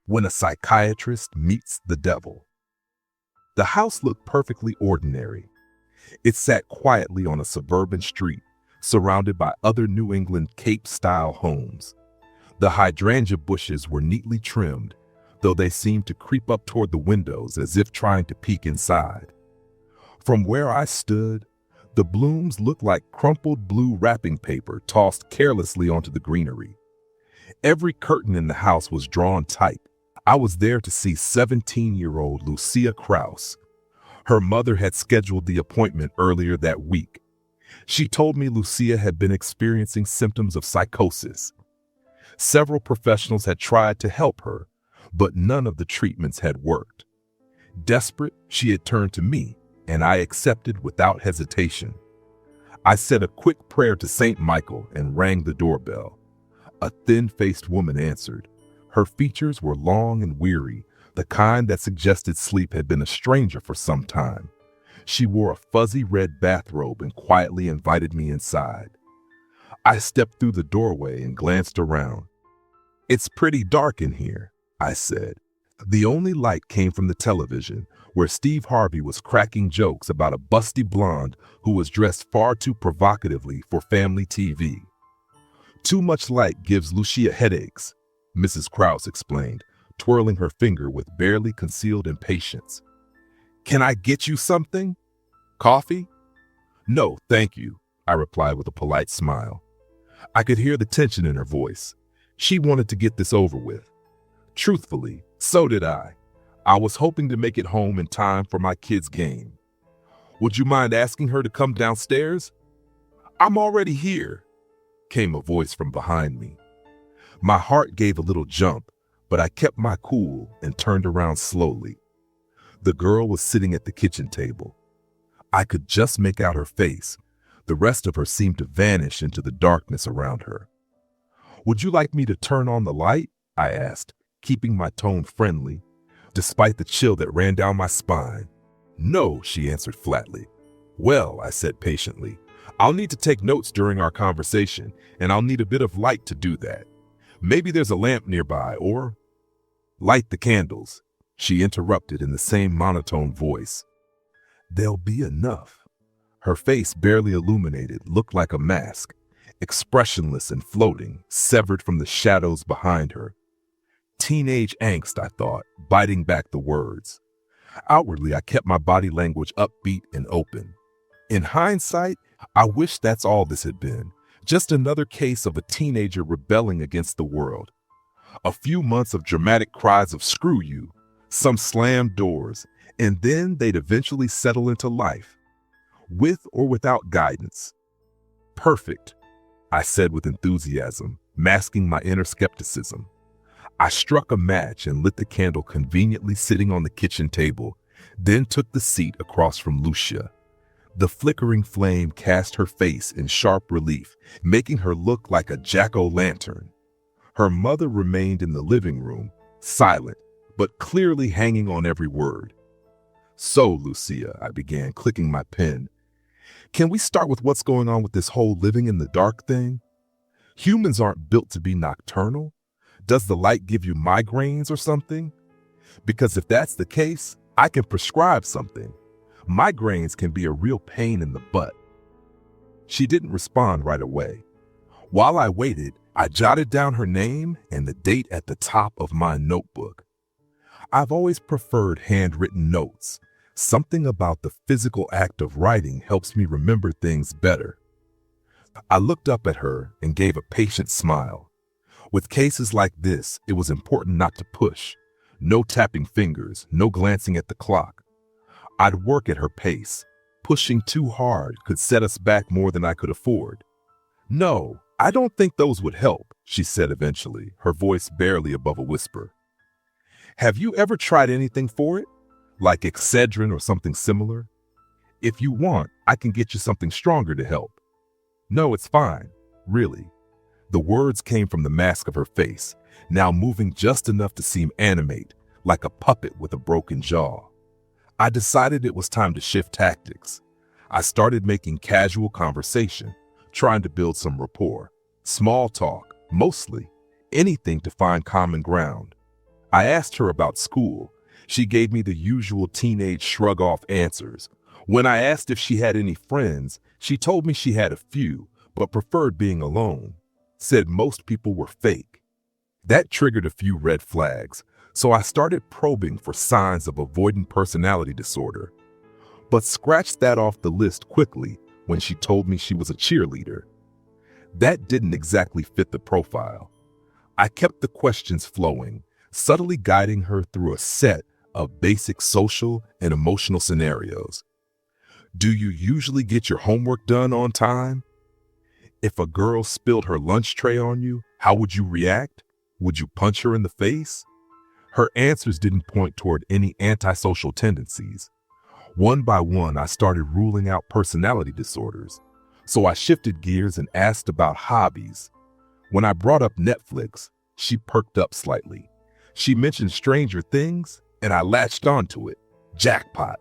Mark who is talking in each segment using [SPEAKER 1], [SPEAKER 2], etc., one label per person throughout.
[SPEAKER 1] When a Psychiatrist Meets the Devil. The house looked perfectly ordinary. It sat quietly on a suburban street, surrounded by other New England Cape-style homes. The hydrangea bushes were neatly trimmed, though they seemed to creep up toward the windows as if trying to peek inside. From where I stood, the blooms looked like crumpled blue wrapping paper tossed carelessly onto the greenery. Every curtain in the house was drawn tight. I was there to see 17-year-old Lucia Krause. Her mother had scheduled the appointment earlier that week. She told me Lucia had been experiencing symptoms of psychosis. Several professionals had tried to help her, but none of the treatments had worked. Desperate, she had turned to me, and I accepted without hesitation. I said a quick prayer to Saint Michael and rang the doorbell. A thin-faced woman answered. Her features were long and weary, the kind that suggested sleep had been a stranger for some time. She wore a fuzzy red bathrobe and quietly invited me inside. I stepped through the doorway and glanced around. "It's pretty dark in here," I said. The only light came from the television, where Steve Harvey was cracking jokes about a busty blonde who was dressed far too provocatively for family TV. "Too much light gives Lucia headaches," Mrs. Krause explained, twirling her finger with barely concealed impatience. "Can I get you something? Coffee?" "No, thank you," I replied with a polite smile. I could hear the tension in her voice. She wanted to get this over with. Truthfully, so did I. I was hoping to make it home in time for my kids' game. "Would you mind asking her to come downstairs?" "I'm already here," came a voice from behind me. My heart gave a little jump, but I kept my cool and turned around slowly. The girl was sitting at the kitchen table. I could just make out her face. The rest of her seemed to vanish into the darkness around her. "Would you like me to turn on the light?" I asked, keeping my tone friendly, despite the chill that ran down my spine. "No," she answered flatly. "Well," I said patiently, "I'll need to take notes during our conversation, and I'll need a bit of light to do that. Maybe there's a lamp nearby, or—" "Light the candles," she interrupted in the same monotone voice. "There'll be enough." Her face, barely illuminated, looked like a mask, expressionless and floating, severed from the shadows behind her. Teenage angst, I thought, biting back the words. Outwardly, I kept my body language upbeat and open. In hindsight, I wish that's all this had been. Just another case of a teenager rebelling against the world. A few months of dramatic cries of "screw you," some slammed doors, and then they'd eventually settle into life, with or without guidance. "Perfect," I said with enthusiasm, masking my inner skepticism. I struck a match and lit the candle conveniently sitting on the kitchen table, then took the seat across from Lucia. The flickering flame cast her face in sharp relief, making her look like a jack-o'-lantern. Her mother remained in the living room, silent, but clearly hanging on every word. "So, Lucia," I began, clicking my pen, "can we start with what's going on with this whole living in the dark thing? Humans aren't built to be nocturnal. Does the light give you migraines or something? Because if that's the case, I can prescribe something. Migraines can be a real pain in the butt." She didn't respond right away. While I waited, I jotted down her name and the date at the top of my notebook. I've always preferred handwritten notes. Something about the physical act of writing helps me remember things better. I looked up at her and gave a patient smile. With cases like this, it was important not to push. No tapping fingers, no glancing at the clock. I'd work at her pace. Pushing too hard could set us back more than I could afford. "No, I don't think those would help," she said eventually, her voice barely above a whisper. "Have you ever tried anything for it? Like Excedrin or something similar? If you want, I can get you something stronger to help." "No, it's fine, really." The words came from the mask of her face, now moving just enough to seem animate, like a puppet with a broken jaw. I decided it was time to shift tactics. I started making casual conversation, trying to build some rapport. Small talk, mostly. Anything to find common ground. I asked her about school. She gave me the usual teenage shrug-off answers. When I asked if she had any friends, she told me she had a few, but preferred being alone. Said most people were fake. That triggered a few red flags, so I started probing for signs of avoidant personality disorder. But scratched that off the list quickly when she told me she was a cheerleader. That didn't exactly fit the profile. I kept the questions flowing, subtly guiding her through a set of basic social and emotional scenarios. Do you usually get your homework done on time? If a girl spilled her lunch tray on you, how would you react? Would you punch her in the face? Her answers didn't point toward any antisocial tendencies. One by one, I started ruling out personality disorders. So I shifted gears and asked about hobbies. When I brought up Netflix, she perked up slightly. She mentioned Stranger Things, and I latched onto it. Jackpot.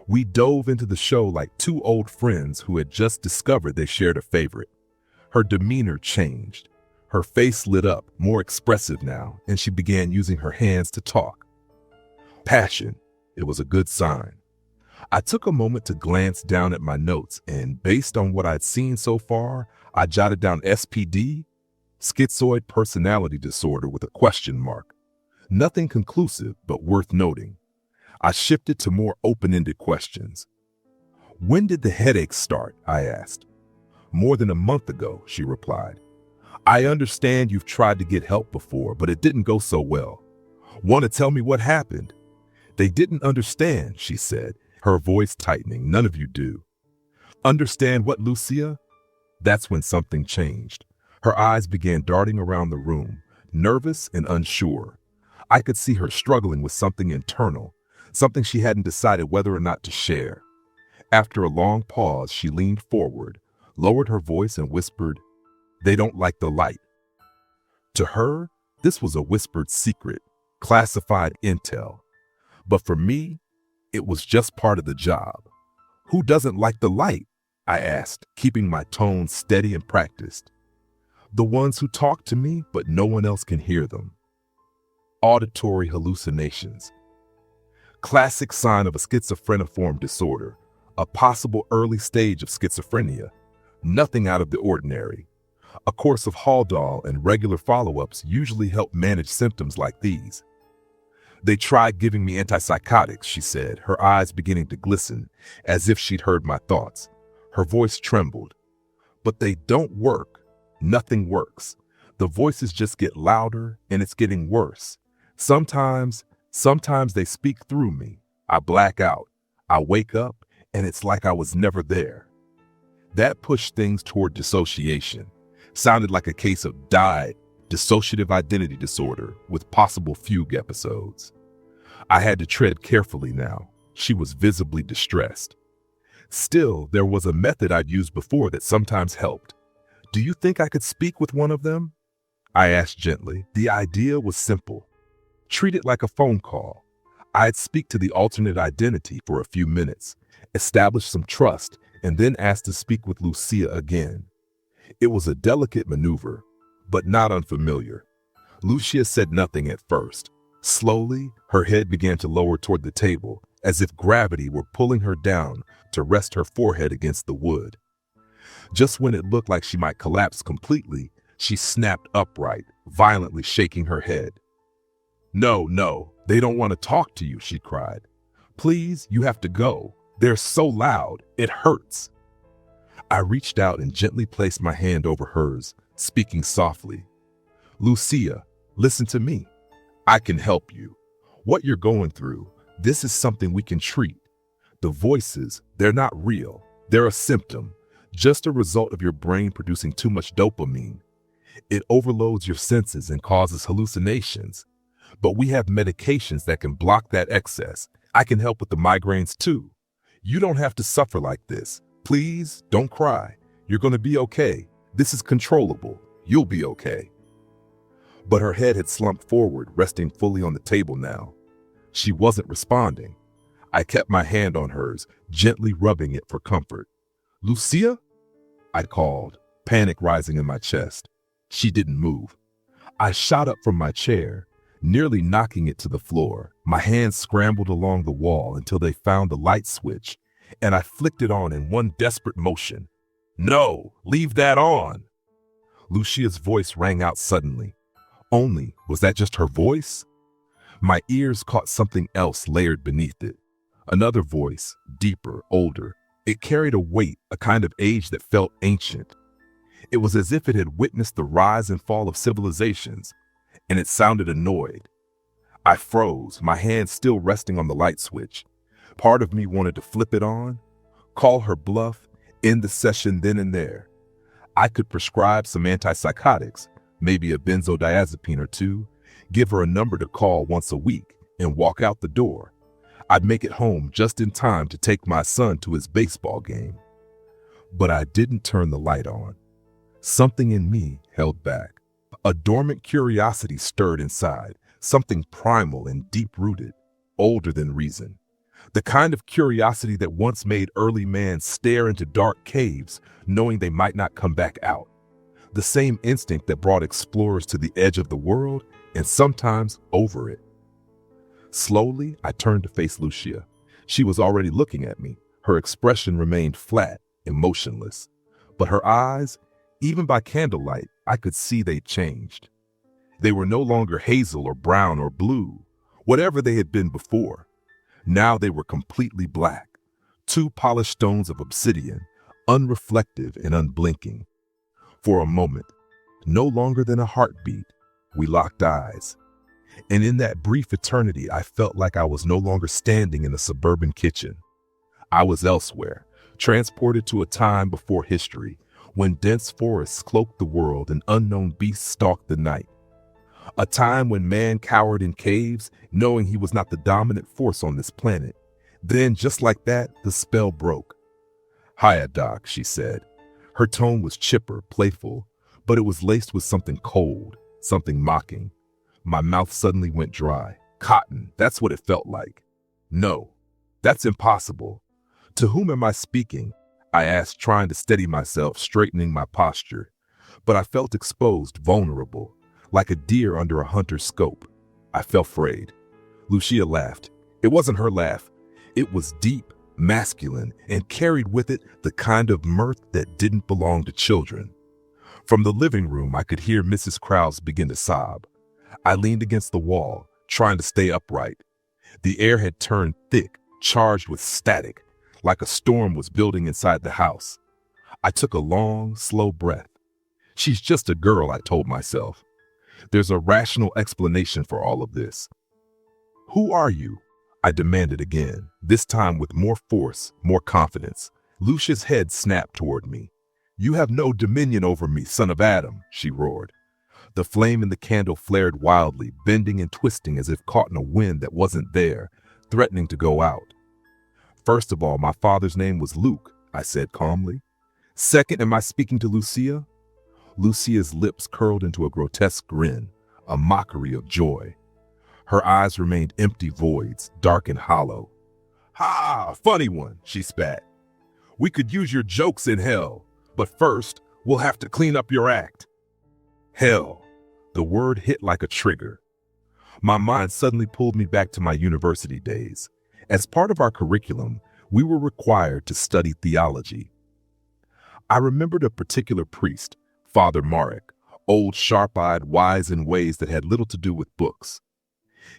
[SPEAKER 1] We dove into the show like two old friends who had just discovered they shared a favorite. Her demeanor changed. Her face lit up, more expressive now, and she began using her hands to talk. Passion. It was a good sign. I took a moment to glance down at my notes, and based on what I'd seen so far, I jotted down SPD, schizoid personality disorder with a question mark. Nothing conclusive, but worth noting. I shifted to more open-ended questions. When did the headaches start? I asked. More than a month ago, she replied. I understand you've tried to get help before, but it didn't go so well. Want to tell me what happened? They didn't understand, she said, her voice tightening. None of you do. Understand what, Lucia? That's when something changed. Her eyes began darting around the room, nervous and unsure. I could see her struggling with something internal, something she hadn't decided whether or not to share. After a long pause, she leaned forward, lowered her voice and whispered, "They don't like the light." To her, this was a whispered secret, classified intel. But for me, it was just part of the job. Who doesn't like the light? I asked, keeping my tone steady and practiced. The ones who talk to me, but no one else can hear them. Auditory hallucinations. Classic sign of a schizophreniform disorder, a possible early stage of schizophrenia. Nothing out of the ordinary. A course of Haldol and regular follow-ups usually help manage symptoms like these. They tried giving me antipsychotics, she said, her eyes beginning to glisten, as if she'd heard my thoughts. Her voice trembled. But they don't work. Nothing works. The voices just get louder, and it's getting worse. Sometimes they speak through me. I black out. I wake up, and it's like I was never there. That pushed things toward dissociation. Sounded like a case of DID, dissociative identity disorder, with possible fugue episodes. I had to tread carefully now. She was visibly distressed. Still, there was a method I'd used before that sometimes helped. Do you think I could speak with one of them? I asked gently. The idea was simple. Treat it like a phone call. I'd speak to the alternate identity for a few minutes, establish some trust, and then ask to speak with Lucia again. It was a delicate maneuver, but not unfamiliar. Lucia said nothing at first. Slowly, her head began to lower toward the table, as if gravity were pulling her down to rest her forehead against the wood. Just when it looked like she might collapse completely, she snapped upright, violently shaking her head. No, they don't want to talk to you, she cried. Please, you have to go. They're so loud, it hurts. I reached out and gently placed my hand over hers, speaking softly. Lucia, listen to me. I can help you. What you're going through, this is something we can treat. The voices, they're not real. They're a symptom, just a result of your brain producing too much dopamine. It overloads your senses and causes hallucinations. But we have medications that can block that excess. I can help with the migraines too. You don't have to suffer like this. Please, don't cry. You're going to be okay. This is controllable. You'll be okay. But her head had slumped forward, resting fully on the table now. She wasn't responding. I kept my hand on hers, gently rubbing it for comfort. Lucia? I called, panic rising in my chest. She didn't move. I shot up from my chair. nearly knocking it to the floor. My hands scrambled along the wall until they found the light switch, and I flicked it on in one desperate motion. "No, leave that on!" Lucia's voice rang out suddenly. Only, was that just her voice? My ears caught something else layered beneath it. Another voice, deeper, older. It carried a weight, a kind of age that felt ancient. It was as if it had witnessed the rise and fall of civilizations, and it sounded annoyed. I froze, my hand still resting on the light switch. Part of me wanted to flip it on, call her bluff, end the session then and there. I could prescribe some antipsychotics, maybe a benzodiazepine or two, give her a number to call once a week, and walk out the door. I'd make it home just in time to take my son to his baseball game. But I didn't turn the light on. Something in me held back. A dormant curiosity stirred inside, something primal and deep-rooted, older than reason. The kind of curiosity that once made early man stare into dark caves, knowing they might not come back out. The same instinct that brought explorers to the edge of the world and sometimes over it. Slowly, I turned to face Lucia. She was already looking at me. Her expression remained flat, emotionless. But her eyes, even by candlelight, I could see they'd changed. They were no longer hazel or brown or blue, whatever they had been before. Now they were completely black, two polished stones of obsidian, unreflective and unblinking. For a moment, no longer than a heartbeat, we locked eyes. And in that brief eternity, I felt like I was no longer standing in a suburban kitchen. I was elsewhere, transported to a time before history, when dense forests cloaked the world and unknown beasts stalked the night. A time when man cowered in caves, knowing he was not the dominant force on this planet. Then, just like that, the spell broke. "Hiya, Doc," she said. Her tone was chipper, playful, but it was laced with something cold, something mocking. My mouth suddenly went dry. Cotton, that's what it felt like. "No, that's impossible. To whom am I speaking?" I asked, trying to steady myself, straightening my posture. But I felt exposed, vulnerable, like a deer under a hunter's scope. I felt afraid. Lucia laughed. It wasn't her laugh. It was deep, masculine, and carried with it the kind of mirth that didn't belong to children. From the living room, I could hear Mrs. Krause begin to sob. I leaned against the wall, trying to stay upright. The air had turned thick, charged with static, like a storm was building inside the house. I took a long, slow breath. She's just a girl, I told myself. There's a rational explanation for all of this. "Who are you?" I demanded again, this time with more force, more confidence. Lucia's head snapped toward me. "You have no dominion over me, son of Adam," she roared. The flame in the candle flared wildly, bending and twisting as if caught in a wind that wasn't there, threatening to go out. "First of all, my father's name was Luke," I said calmly. "Second, am I speaking to Lucia?" Lucia's lips curled into a grotesque grin, a mockery of joy. Her eyes remained empty voids, dark and hollow. "Ha! Funny one," she spat. "We could use your jokes in hell, but first, we'll have to clean up your act." Hell. The word hit like a trigger. My mind suddenly pulled me back to my university days. As part of our curriculum, we were required to study theology. I remembered a particular priest, Father Marek, old, sharp-eyed, wise in ways that had little to do with books.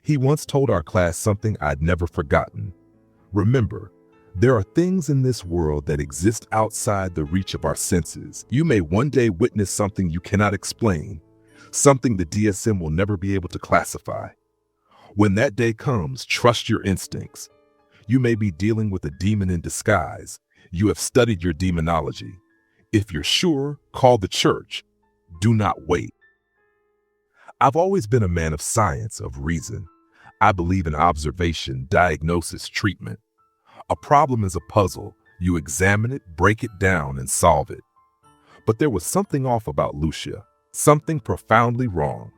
[SPEAKER 1] He once told our class something I'd never forgotten. "Remember, there are things in this world that exist outside the reach of our senses. You may one day witness something you cannot explain, something the DSM will never be able to classify. When that day comes, trust your instincts. You may be dealing with a demon in disguise. You have studied your demonology. If you're sure, call the church. Do not wait." I've always been a man of science, of reason. I believe in observation, diagnosis, treatment. A problem is a puzzle. You examine it, break it down, and solve it. But there was something off about Lucia, something profoundly wrong.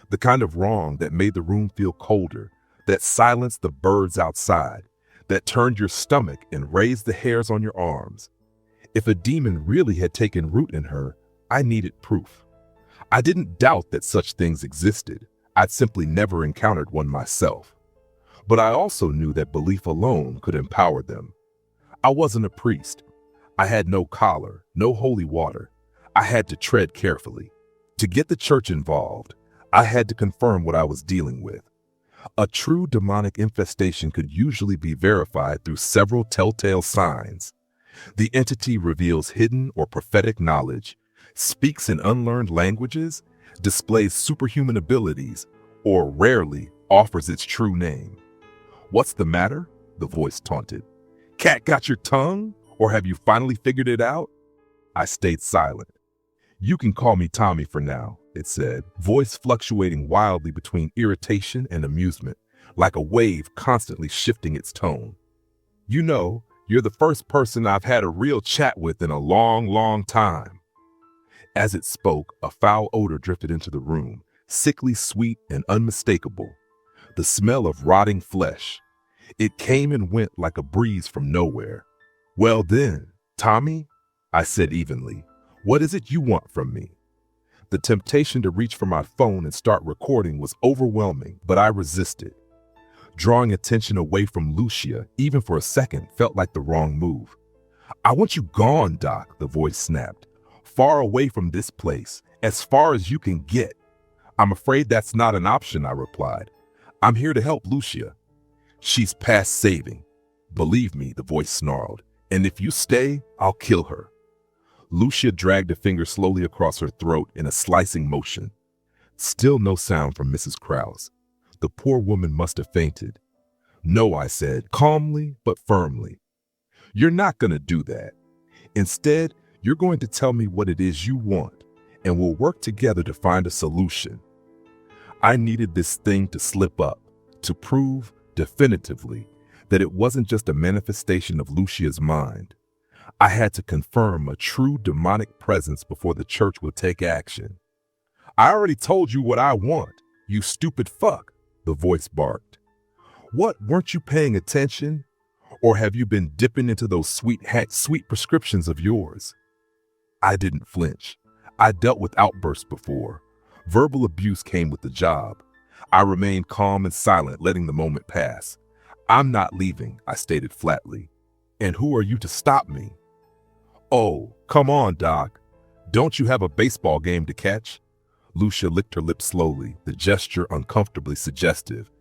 [SPEAKER 1] The kind of wrong that made the room feel colder, that silenced the birds outside, that turned your stomach and raised the hairs on your arms. If a demon really had taken root in her, I needed proof. I didn't doubt that such things existed. I'd simply never encountered one myself. But I also knew that belief alone could empower them. I wasn't a priest. I had no collar, no holy water. I had to tread carefully. To get the church involved, I had to confirm what I was dealing with. A true demonic infestation could usually be verified through several telltale signs. The entity reveals hidden or prophetic knowledge, speaks in unlearned languages, displays superhuman abilities, or rarely offers its true name. "What's the matter?" the voice taunted. "Cat got your tongue? Or have you finally figured it out?" I stayed silent. "You can call me Tommy for now," it said, voice fluctuating wildly between irritation and amusement, like a wave constantly shifting its tone. "You know, you're the first person I've had a real chat with in a long, long time." As it spoke, a foul odor drifted into the room, sickly sweet and unmistakable. The smell of rotting flesh. It came and went like a breeze from nowhere. "Well then, Tommy," I said evenly, "what is it you want from me?" The temptation to reach for my phone and start recording was overwhelming, but I resisted. Drawing attention away from Lucia, even for a second, felt like the wrong move. "I want you gone, Doc," the voice snapped. "Far away from this place, as far as you can get." "I'm afraid that's not an option," I replied. "I'm here to help Lucia. She's past saving. Believe me," the voice snarled, "and if you stay, I'll kill her." Lucia dragged a finger slowly across her throat in a slicing motion. Still no sound from Mrs. Krause. The poor woman must have fainted. "No," I said, calmly but firmly. "You're not going to do that. Instead, you're going to tell me what it is you want, and we'll work together to find a solution." I needed this thing to slip up, to prove definitively that it wasn't just a manifestation of Lucia's mind. I had to confirm a true demonic presence before the church would take action. "I already told you what I want, you stupid fuck," the voice barked. "What, weren't you paying attention? Or have you been dipping into those sweet prescriptions of yours?" I didn't flinch. I dealt with outbursts before. Verbal abuse came with the job. I remained calm and silent, letting the moment pass. "I'm not leaving," I stated flatly. "And who are you to stop me?" "Oh, come on, Doc. Don't you have a baseball game to catch?" Lucia licked her lips slowly, the gesture uncomfortably suggestive.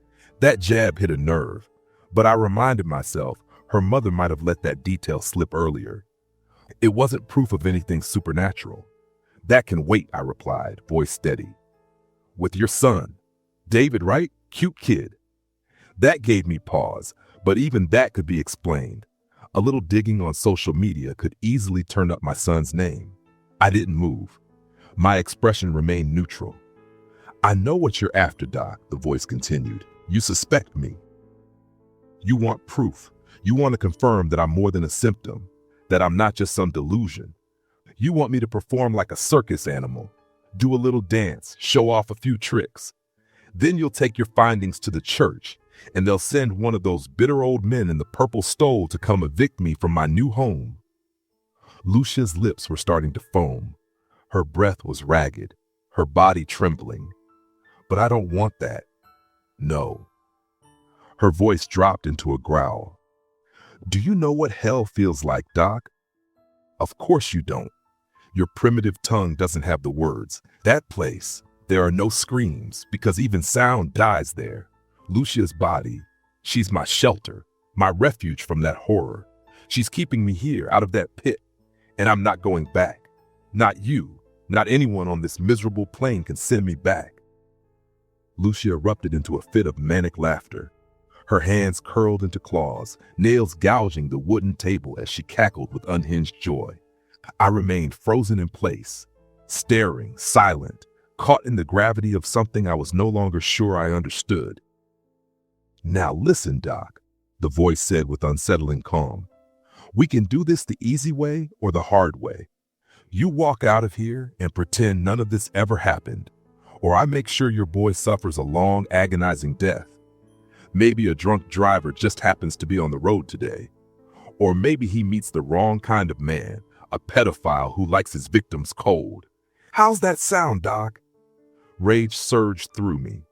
[SPEAKER 1] That jab hit a nerve, but I reminded myself her mother might have let that detail slip earlier. It wasn't proof of anything supernatural. "That can wait," I replied, voice steady. "With your son. David, right? Cute kid." That gave me pause, but even that could be explained. A little digging on social media could easily turn up my son's name. I didn't move. My expression remained neutral. "I know what you're after, Doc," the voice continued. "You suspect me. You want proof. You want to confirm that I'm more than a symptom, that I'm not just some delusion. You want me to perform like a circus animal, do a little dance, show off a few tricks. Then you'll take your findings to the church, and they'll send one of those bitter old men in the purple stole to come evict me from my new home." Lucia's lips were starting to foam. Her breath was ragged, her body trembling. "But I don't want that. No." Her voice dropped into a growl. "Do you know what hell feels like, Doc?" "Of course you don't. Your primitive tongue doesn't have the words. That place, there are no screams, because even sound dies there. Lucia's body, she's my shelter, my refuge from that horror. She's keeping me here, out of that pit, and I'm not going back. Not you, not anyone on this miserable plane can send me back." Lucia erupted into a fit of manic laughter. Her hands curled into claws, nails gouging the wooden table as she cackled with unhinged joy. I remained frozen in place, staring, silent, caught in the gravity of something I was no longer sure I understood. "Now listen, Doc," the voice said with unsettling calm. "We can do this the easy way or the hard way. You walk out of here and pretend none of this ever happened, or I make sure your boy suffers a long, agonizing death. Maybe a drunk driver just happens to be on the road today. Or maybe he meets the wrong kind of man, a pedophile who likes his victims cold. How's that sound, Doc?" Rage surged through me.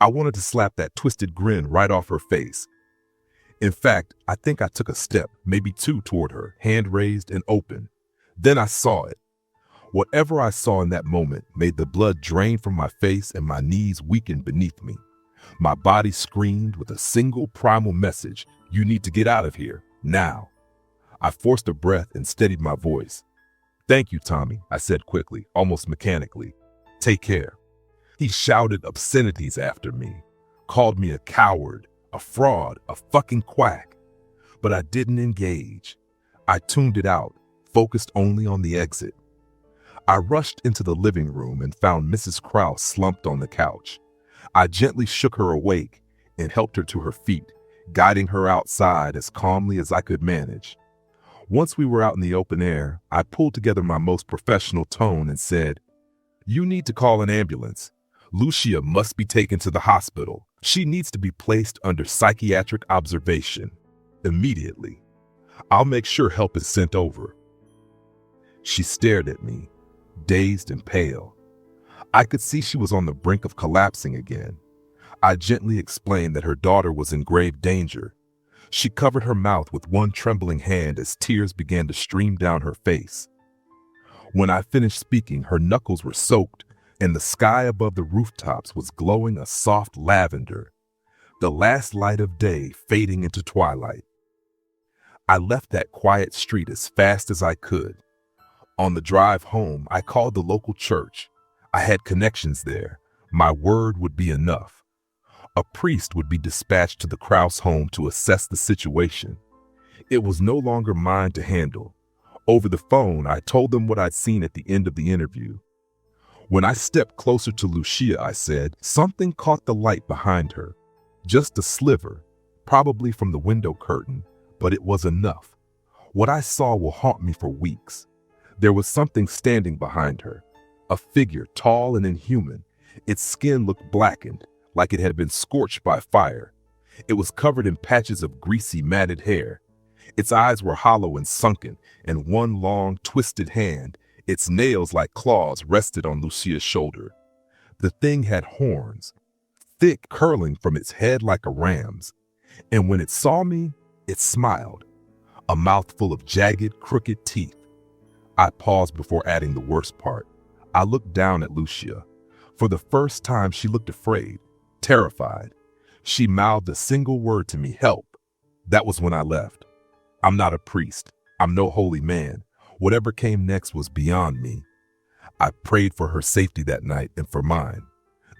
[SPEAKER 1] I wanted to slap that twisted grin right off her face. In fact, I think I took a step, maybe two, toward her, hand raised and open. Then I saw it. Whatever I saw in that moment made the blood drain from my face and my knees weaken beneath me. My body screamed with a single primal message: you need to get out of here, now. I forced a breath and steadied my voice. Thank you, Tommy, I said quickly, almost mechanically. Take care. He shouted obscenities after me, called me a coward, a fraud, a fucking quack. But I didn't engage. I tuned it out, focused only on the exit. I rushed into the living room and found Mrs. Krause slumped on the couch. I gently shook her awake and helped her to her feet, guiding her outside as calmly as I could manage. Once we were out in the open air, I pulled together my most professional tone and said, "You need to call an ambulance. Lucia must be taken to the hospital. She needs to be placed under psychiatric observation immediately. I'll make sure help is sent over." She stared at me, dazed and pale. I could see she was on the brink of collapsing again. I gently explained that her daughter was in grave danger. She covered her mouth with one trembling hand as tears began to stream down her face. When I finished speaking, her knuckles were soaked and the sky above the rooftops was glowing a soft lavender, the last light of day fading into twilight. I left that quiet street as fast as I could. On the drive home, I called the local church. I had connections there. My word would be enough. A priest would be dispatched to the Krause home to assess the situation. It was no longer mine to handle. Over the phone, I told them what I'd seen at the end of the interview. When I stepped closer to Lucia, I said, something caught the light behind her. Just a sliver, probably from the window curtain, but it was enough. What I saw will haunt me for weeks. There was something standing behind her, a figure tall and inhuman. Its skin looked blackened, like it had been scorched by fire. It was covered in patches of greasy, matted hair. Its eyes were hollow and sunken, and one long, twisted hand, its nails like claws, rested on Lucia's shoulder. The thing had horns, thick, curling from its head like a ram's. And when it saw me, it smiled, a mouth full of jagged, crooked teeth. I paused before adding the worst part. I looked down at Lucia. For the first time, she looked afraid, terrified. She mouthed a single word to me: help. That was when I left. I'm not a priest. I'm no holy man. Whatever came next was beyond me. I prayed for her safety that night and for mine.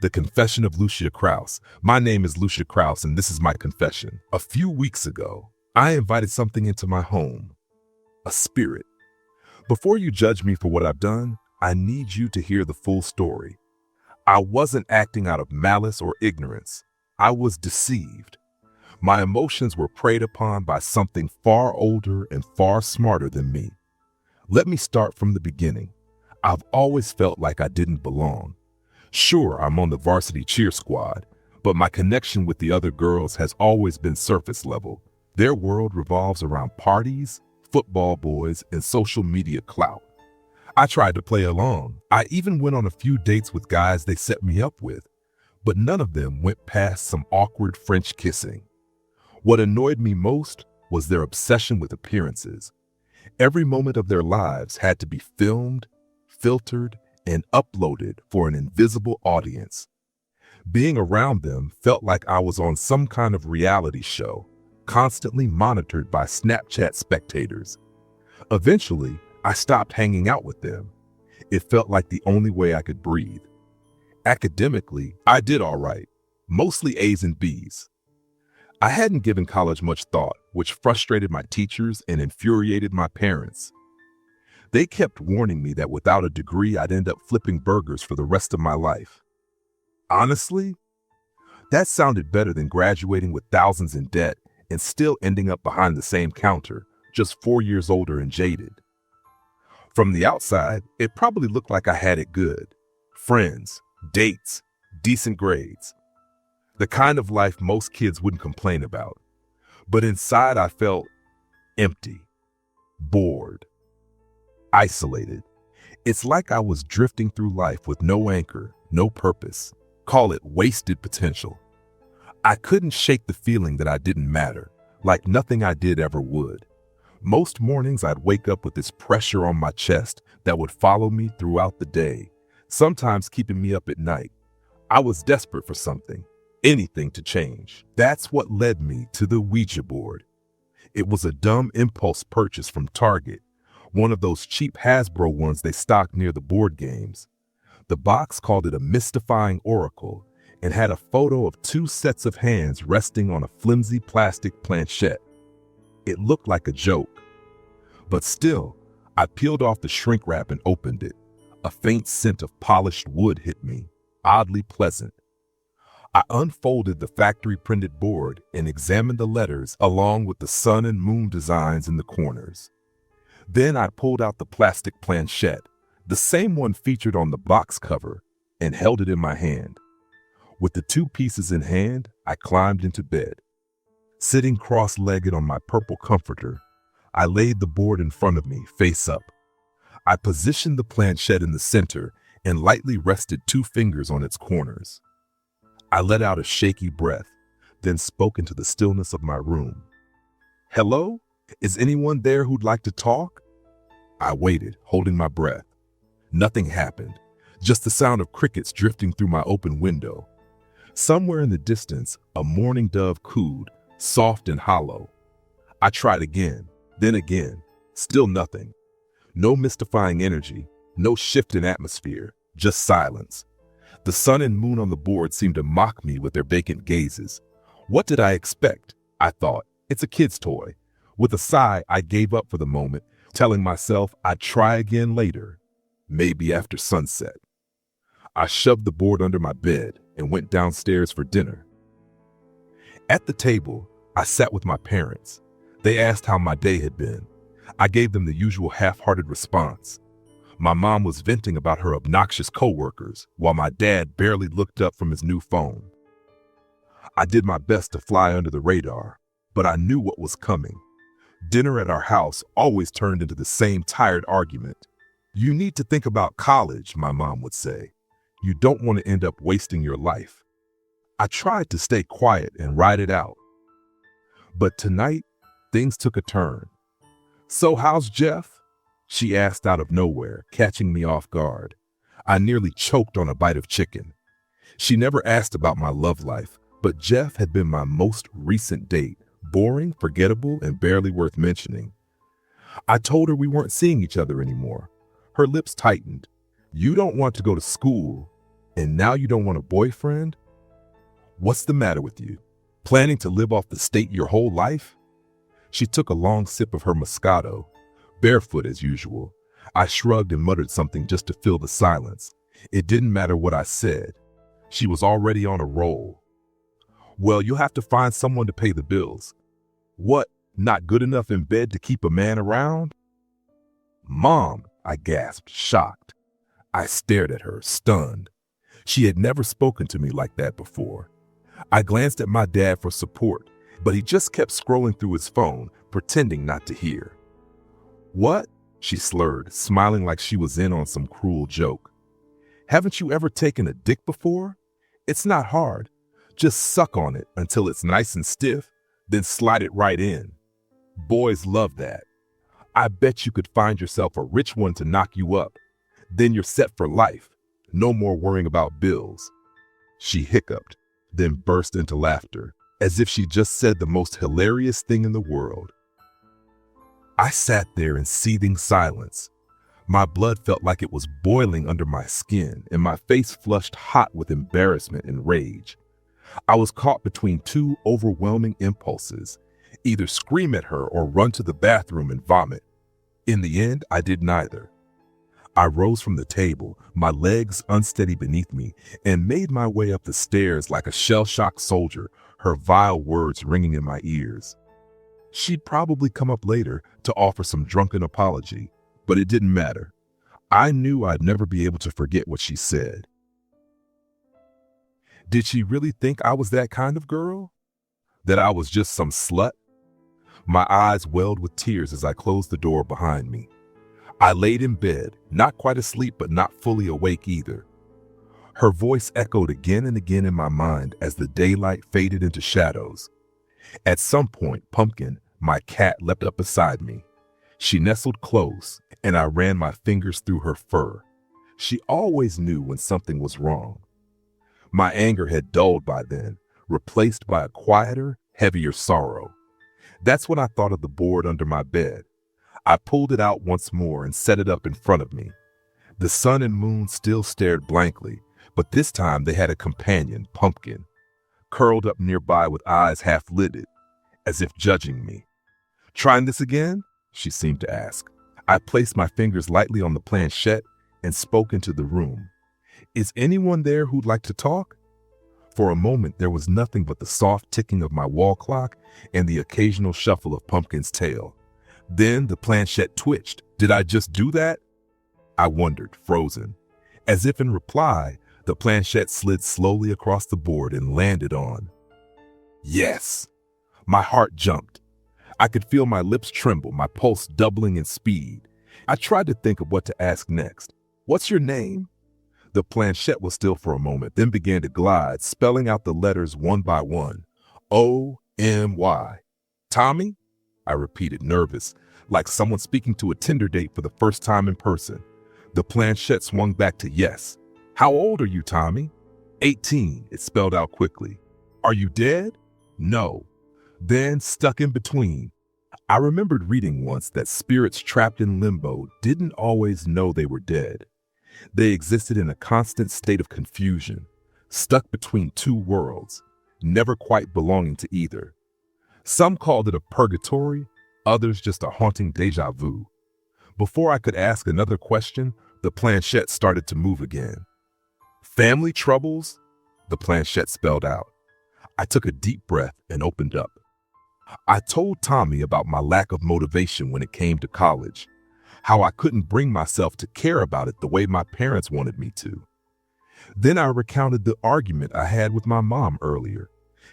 [SPEAKER 1] The confession of Lucia Krause. My name is Lucia Krause, and this is my confession. A few weeks ago, I invited something into my home. A spirit. Before you judge me for what I've done, I need you to hear the full story. I wasn't acting out of malice or ignorance. I was deceived. My emotions were preyed upon by something far older and far smarter than me. Let me start from the beginning. I've always felt like I didn't belong. Sure, I'm on the varsity cheer squad, but my connection with the other girls has always been surface level. Their world revolves around parties, football boys, and social media clout. I tried to play along. I even went on a few dates with guys they set me up with, but none of them went past some awkward French kissing. What annoyed me most was their obsession with appearances. Every moment of their lives had to be filmed, filtered, and uploaded for an invisible audience. Being around them felt like I was on some kind of reality show, constantly monitored by Snapchat spectators. Eventually, I stopped hanging out with them. It felt like the only way I could breathe. Academically, I did all right, mostly A's and B's. I hadn't given college much thought, which frustrated my teachers and infuriated my parents. They kept warning me that without a degree, I'd end up flipping burgers for the rest of my life. Honestly, that sounded better than graduating with thousands in debt and still ending up behind the same counter, just 4 years older and jaded. From the outside, it probably looked like I had it good. Friends, dates, decent grades. The kind of life most kids wouldn't complain about. But inside I felt empty, bored, isolated. It's like I was drifting through life with no anchor, no purpose, Call it wasted potential. I couldn't shake the feeling that I didn't matter, like nothing I did ever would. Most mornings I'd wake up with this pressure on my chest that would follow me throughout the day, sometimes keeping me up at night. I was desperate for something, anything to change. That's what led me to the Ouija board. It was a dumb impulse purchase from Target, one of those cheap Hasbro ones they stock near the board games. The box called it a mystifying oracle and had a photo of two sets of hands resting on a flimsy plastic planchette. It looked like a joke. But still, I peeled off the shrink wrap and opened it. A faint scent of polished wood hit me, oddly pleasant. I unfolded the factory-printed board and examined the letters along with the sun and moon designs in the corners. Then I pulled out the plastic planchette, the same one featured on the box cover, and held it in my hand. With the two pieces in hand, I climbed into bed. Sitting cross-legged on my purple comforter, I laid the board in front of me, face up. I positioned the planchette in the center and lightly rested two fingers on its corners. I let out a shaky breath, then spoke into the stillness of my room. "Hello? Is anyone there who'd like to talk?" I waited, holding my breath. Nothing happened, just the sound of crickets drifting through my open window. Somewhere in the distance, a mourning dove cooed, soft and hollow. I tried again, then again, still nothing. No mystifying energy, no shift in atmosphere, just silence. The sun and moon on the board seemed to mock me with their vacant gazes. What did I expect? I thought, it's a kid's toy. With a sigh, I gave up for the moment, telling myself I'd try again later, maybe after sunset. I shoved the board under my bed and went downstairs for dinner. At the table, I sat with my parents. They asked how my day had been. I gave them the usual half-hearted response. My mom was venting about her obnoxious coworkers, while my dad barely looked up from his new phone. I did my best to fly under the radar, but I knew what was coming. Dinner at our house always turned into the same tired argument. "You need to think about college," my mom would say. "You don't want to end up wasting your life." I tried to stay quiet and ride it out. But tonight, things took a turn. "So how's Jeff?" she asked out of nowhere, catching me off guard. I nearly choked on a bite of chicken. She never asked about my love life, but Jeff had been my most recent date, boring, forgettable, and barely worth mentioning. I told her we weren't seeing each other anymore. Her lips tightened. "You don't want to go to school, and now you don't want a boyfriend? What's the matter with you? Planning to live off the state your whole life?" She took a long sip of her Moscato, barefoot as usual. I shrugged and muttered something just to fill the silence. It didn't matter what I said. She was already on a roll. "Well, you'll have to find someone to pay the bills." "What, not good enough in bed to keep a man around?" "Mom," I gasped, shocked. I stared at her, stunned. She had never spoken to me like that before. I glanced at my dad for support, but he just kept scrolling through his phone, pretending not to hear. "What?" she slurred, smiling like she was in on some cruel joke. "Haven't you ever taken a dick before? It's not hard. Just suck on it until it's nice and stiff, then slide it right in. Boys love that. I bet you could find yourself a rich one to knock you up. Then you're set for life. No more worrying about bills." She hiccuped, then burst into laughter, as if she just said the most hilarious thing in the world. I sat there in seething silence. My blood felt like it was boiling under my skin, and my face flushed hot with embarrassment and rage. I was caught between two overwhelming impulses, either scream at her or run to the bathroom and vomit. In the end, I did neither. I rose from the table, my legs unsteady beneath me, and made my way up the stairs like a shell-shocked soldier, her vile words ringing in my ears. She'd probably come up later to offer some drunken apology, but it didn't matter. I knew I'd never be able to forget what she said. Did she really think I was that kind of girl? That I was just some slut? My eyes welled with tears as I closed the door behind me. I laid in bed, not quite asleep but not fully awake either. Her voice echoed again and again in my mind as the daylight faded into shadows. At some point, Pumpkin, my cat, leapt up beside me. She nestled close, and I ran my fingers through her fur. She always knew when something was wrong. My anger had dulled by then, replaced by a quieter, heavier sorrow. That's when I thought of the board under my bed. I pulled it out once more and set it up in front of me. The sun and moon still stared blankly, but this time they had a companion, Pumpkin, curled up nearby with eyes half-lidded, as if judging me. "Trying this again?" she seemed to ask. I placed my fingers lightly on the planchette and spoke into the room. "Is anyone there who'd like to talk?" For a moment, there was nothing but the soft ticking of my wall clock and the occasional shuffle of Pumpkin's tail. Then the planchette twitched. Did I just do that? I wondered, frozen. As if in reply, the planchette slid slowly across the board and landed on. Yes! My heart jumped. I could feel my lips tremble, my pulse doubling in speed. I tried to think of what to ask next. "What's your name?" The planchette was still for a moment, then began to glide, spelling out the letters one by one. O-M-Y. "Tommy?" I repeated, nervous, like someone speaking to a Tinder date for the first time in person. The planchette swung back to yes. "How old are you, Tommy?" 18, it spelled out quickly. "Are you dead?" "No." Then, stuck in between. I remembered reading once that spirits trapped in limbo didn't always know they were dead. They existed in a constant state of confusion, stuck between two worlds, never quite belonging to either. Some called it a purgatory, others just a haunting déjà vu. Before I could ask another question, the planchette started to move again. "Family troubles?" the planchette spelled out. I took a deep breath and opened up. I told Tommy about my lack of motivation when it came to college, how I couldn't bring myself to care about it the way my parents wanted me to. Then I recounted the argument I had with my mom earlier.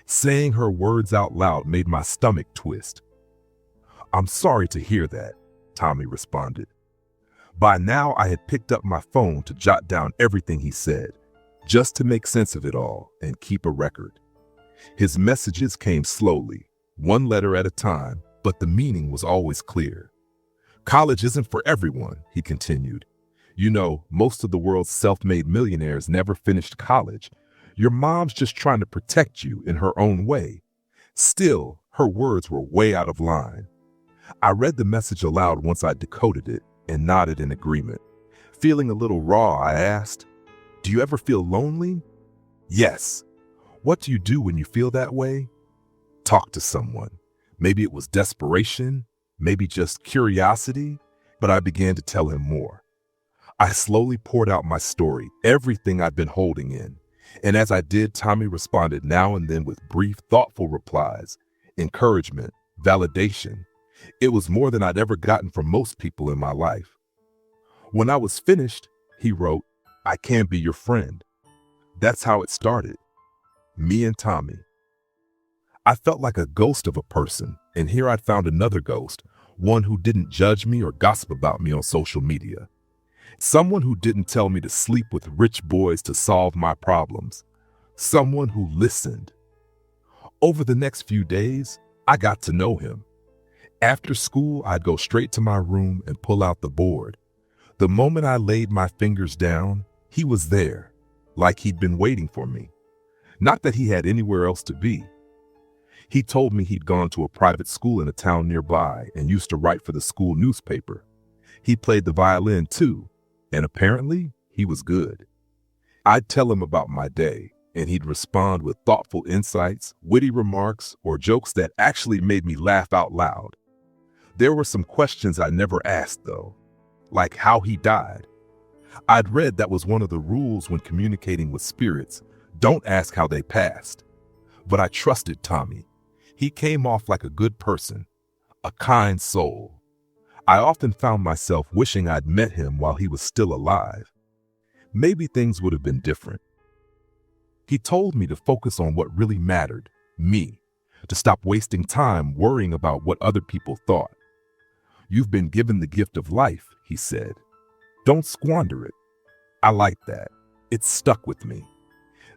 [SPEAKER 1] Saying her words out loud made my stomach twist. "I'm sorry to hear that," Tommy responded. By now I had picked up my phone to jot down everything he said, just to make sense of it all and keep a record. His messages came slowly, one letter at a time, but the meaning was always clear. "College isn't for everyone," he continued. "You know, most of the world's self-made millionaires never finished college. Your mom's just trying to protect you in her own way." Still, her words were way out of line. I read the message aloud once I decoded it and nodded in agreement. Feeling a little raw, I asked, "Do you ever feel lonely?" "Yes." "What do you do when you feel that way?" "Talk to someone." Maybe it was desperation, maybe just curiosity, but I began to tell him more. I slowly poured out my story, everything I'd been holding in. And as I did, Tommy responded now and then with brief, thoughtful replies, encouragement, validation. It was more than I'd ever gotten from most people in my life. When I was finished, he wrote, "I can be your friend." That's how it started. Me and Tommy. I felt like a ghost of a person, and here I'd found another ghost, one who didn't judge me or gossip about me on social media. Someone who didn't tell me to sleep with rich boys to solve my problems. Someone who listened. Over the next few days, I got to know him. After school, I'd go straight to my room and pull out the board. The moment I laid my fingers down, he was there, like he'd been waiting for me. Not that he had anywhere else to be. He told me he'd gone to a private school in a town nearby and used to write for the school newspaper. He played the violin too, and apparently he was good. I'd tell him about my day, and he'd respond with thoughtful insights, witty remarks, or jokes that actually made me laugh out loud. There were some questions I never asked, though, like how he died. I'd read that was one of the rules when communicating with spirits. Don't ask how they passed. But I trusted Tommy. He came off like a good person, a kind soul. I often found myself wishing I'd met him while he was still alive. Maybe things would have been different. He told me to focus on what really mattered, me, to stop wasting time worrying about what other people thought. "You've been given the gift of life," he said. "Don't squander it." I liked that. It stuck with me.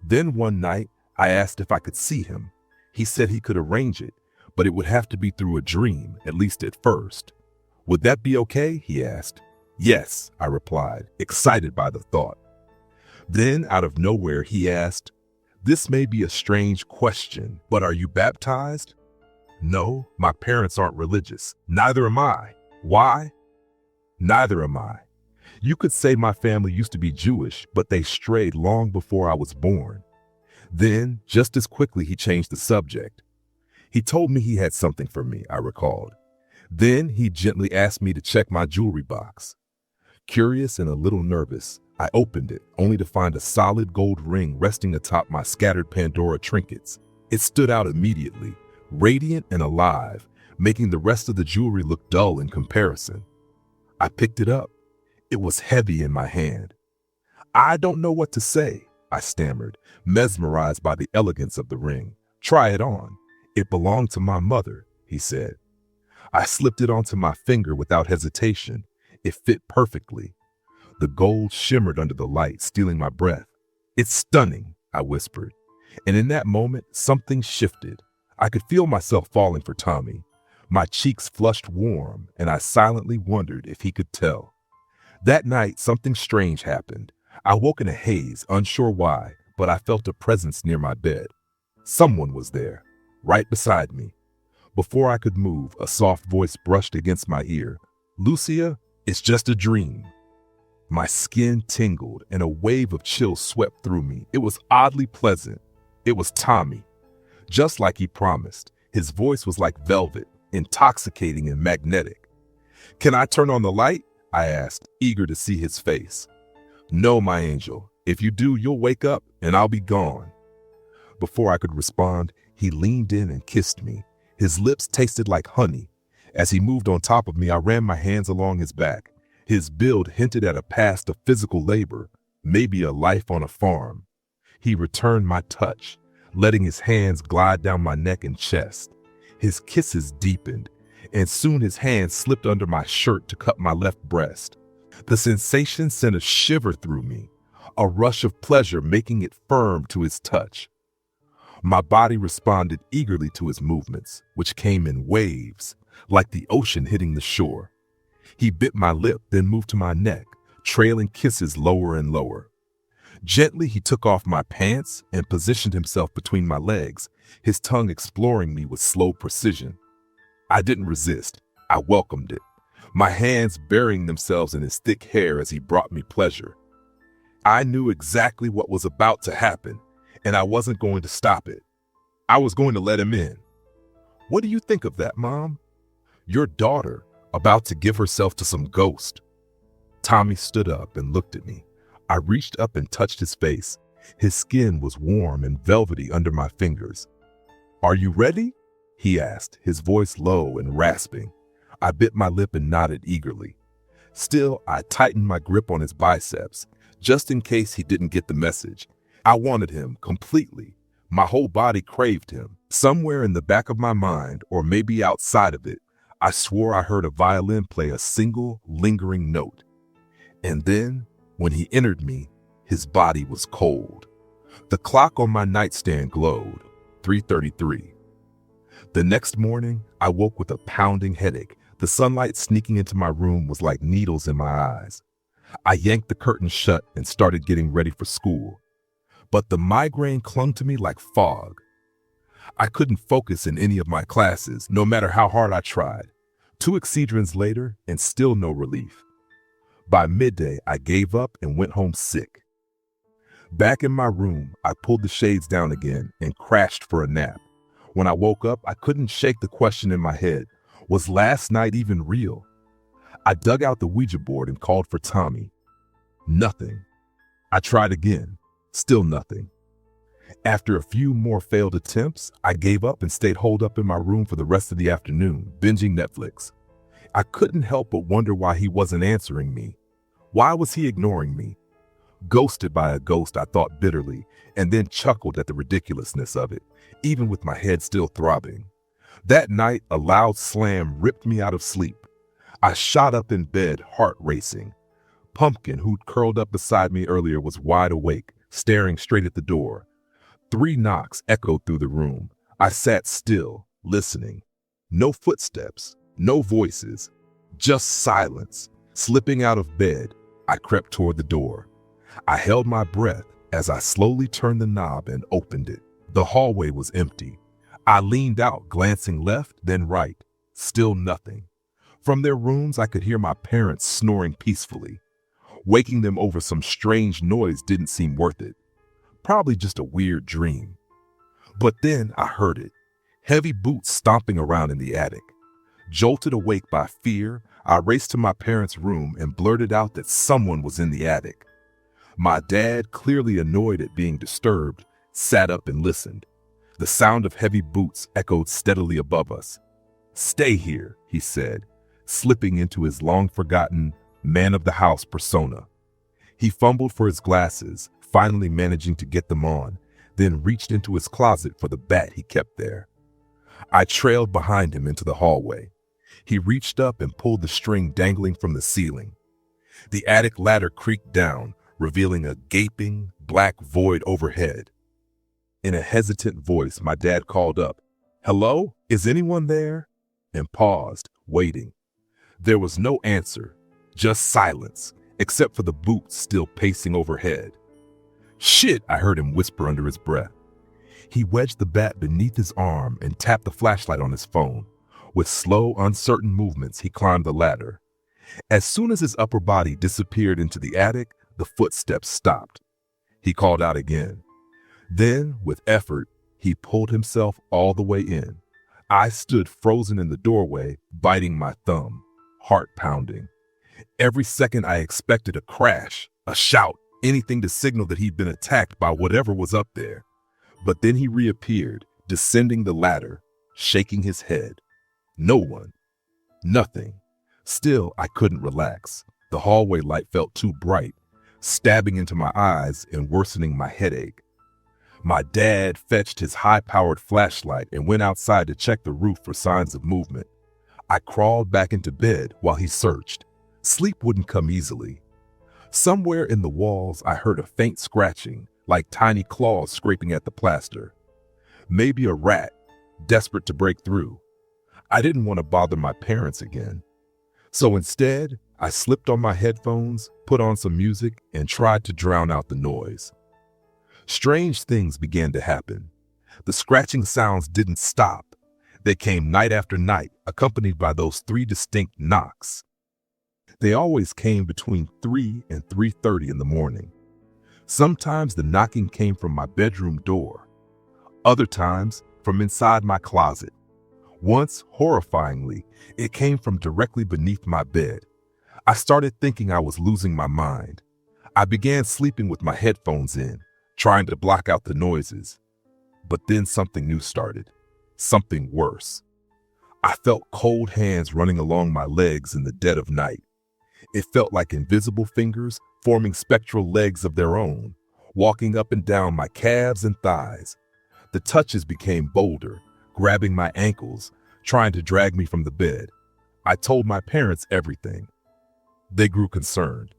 [SPEAKER 1] Then one night, I asked if I could see him. He said he could arrange it, but it would have to be through a dream, at least at first. Would that be okay? He asked. Yes, I replied, excited by the thought. Then, out of nowhere, he asked, this may be a strange question, but are you baptized? No, my parents aren't religious. Neither am I. Why? Neither am I. You could say my family used to be Jewish, but they strayed long before I was born. Then, just as quickly, he changed the subject. He told me he had something for me, I recalled. Then he gently asked me to check my jewelry box. Curious and a little nervous, I opened it, only to find a solid gold ring resting atop my scattered Pandora trinkets. It stood out immediately, radiant and alive, making the rest of the jewelry look dull in comparison. I picked it up. It was heavy in my hand. I don't know what to say, I stammered, mesmerized by the elegance of the ring. Try it on. It belonged to my mother, he said. I slipped it onto my finger without hesitation. It fit perfectly. The gold shimmered under the light, stealing my breath. It's stunning, I whispered. And in that moment, something shifted. I could feel myself falling for Tommy. My cheeks flushed warm, and I silently wondered if he could tell. That night, something strange happened. I woke in a haze, unsure why, but I felt a presence near my bed. Someone was there, right beside me. Before I could move, a soft voice brushed against my ear. Lucia, it's just a dream. My skin tingled and a wave of chills swept through me. It was oddly pleasant. It was Tommy. Just like he promised, his voice was like velvet, intoxicating and magnetic. Can I turn on the light? I asked, eager to see his face. No, my angel. If you do, you'll wake up and I'll be gone. Before I could respond, he leaned in and kissed me. His lips tasted like honey. As he moved on top of me, I ran my hands along his back. His build hinted at a past of physical labor, maybe a life on a farm. He returned my touch, letting his hands glide down my neck and chest. His kisses deepened, and soon his hand slipped under my shirt to cut my left breast. The sensation sent a shiver through me, a rush of pleasure making it firm to his touch. My body responded eagerly to his movements, which came in waves, like the ocean hitting the shore. He bit my lip, then moved to my neck, trailing kisses lower and lower. Gently, he took off my pants and positioned himself between my legs, his tongue exploring me with slow precision. I didn't resist. I welcomed it, my hands burying themselves in his thick hair as he brought me pleasure. I knew exactly what was about to happen, and I wasn't going to stop it. I was going to let him in. What do you think of that, Mom? Your daughter, about to give herself to some ghost. Tommy stood up and looked at me. I reached up and touched his face. His skin was warm and velvety under my fingers. Are you ready? He asked, his voice low and rasping. I bit my lip and nodded eagerly. Still, I tightened my grip on his biceps, just in case he didn't get the message. I wanted him completely. My whole body craved him. Somewhere in the back of my mind, or maybe outside of it, I swore I heard a violin play a single, lingering note. And then, when he entered me, his body was cold. The clock on my nightstand glowed, 3:33. The next morning, I woke with a pounding headache. The sunlight sneaking into my room was like needles in my eyes. I yanked the curtains shut and started getting ready for school. But the migraine clung to me like fog. I couldn't focus in any of my classes, no matter how hard I tried. 2 Excedrins later, and still no relief. By midday, I gave up and went home sick. Back in my room, I pulled the shades down again and crashed for a nap. When I woke up, I couldn't shake the question in my head. Was last night even real? I dug out the Ouija board and called for Tommy. Nothing. I tried again. Still nothing. After a few more failed attempts, I gave up and stayed holed up in my room for the rest of the afternoon, binging Netflix. I couldn't help but wonder why he wasn't answering me. Why was he ignoring me? Ghosted by a ghost, I thought bitterly, and then chuckled at the ridiculousness of it, even with my head still throbbing. That night, a loud slam ripped me out of sleep. I shot up in bed, heart racing. Pumpkin, who'd curled up beside me earlier, was wide awake, staring straight at the door. 3 knocks echoed through the room. I sat still, listening. No footsteps, no voices, just silence. Slipping out of bed, I crept toward the door. I held my breath as I slowly turned the knob and opened it. The hallway was empty. I leaned out, glancing left, then right. Still nothing. From their rooms, I could hear my parents snoring peacefully. Waking them over some strange noise didn't seem worth it. Probably just a weird dream. But then I heard it. Heavy boots stomping around in the attic. Jolted awake by fear, I raced to my parents' room and blurted out that someone was in the attic. My dad, clearly annoyed at being disturbed, sat up and listened. The sound of heavy boots echoed steadily above us. "Stay here," he said, slipping into his long-forgotten man-of-the-house persona. He fumbled for his glasses, finally managing to get them on, then reached into his closet for the bat he kept there. I trailed behind him into the hallway. He reached up and pulled the string dangling from the ceiling. The attic ladder creaked down, revealing a gaping, black void overhead. In a hesitant voice, my dad called up, "Hello? Is anyone there?" and paused, waiting. There was no answer, just silence, except for the boots still pacing overhead. "Shit," I heard him whisper under his breath. He wedged the bat beneath his arm and tapped the flashlight on his phone. With slow, uncertain movements, he climbed the ladder. As soon as his upper body disappeared into the attic, the footsteps stopped. He called out again. Then, with effort, he pulled himself all the way in. I stood frozen in the doorway, biting my thumb, heart pounding. Every second I expected a crash, a shout, anything to signal that he'd been attacked by whatever was up there. But then he reappeared, descending the ladder, shaking his head. No one. Nothing. Still, I couldn't relax. The hallway light felt too bright, stabbing into my eyes and worsening my headache. My dad fetched his high-powered flashlight and went outside to check the roof for signs of movement. I crawled back into bed while he searched. Sleep wouldn't come easily. Somewhere in the walls, I heard a faint scratching, like tiny claws scraping at the plaster. Maybe a rat, desperate to break through. I didn't want to bother my parents again. So instead, I slipped on my headphones, put on some music, and tried to drown out the noise. Strange things began to happen. The scratching sounds didn't stop. They came night after night, accompanied by those 3 distinct knocks. They always came between 3 and 3:30 in the morning. Sometimes the knocking came from my bedroom door. Other times, from inside my closet. Once, horrifyingly, it came from directly beneath my bed. I started thinking I was losing my mind. I began sleeping with my headphones in, trying to block out the noises. But then something new started. Something worse. I felt cold hands running along my legs in the dead of night. It felt like invisible fingers forming spectral legs of their own, walking up and down my calves and thighs. The touches became bolder, grabbing my ankles, trying to drag me from the bed. I told my parents everything. They grew concerned.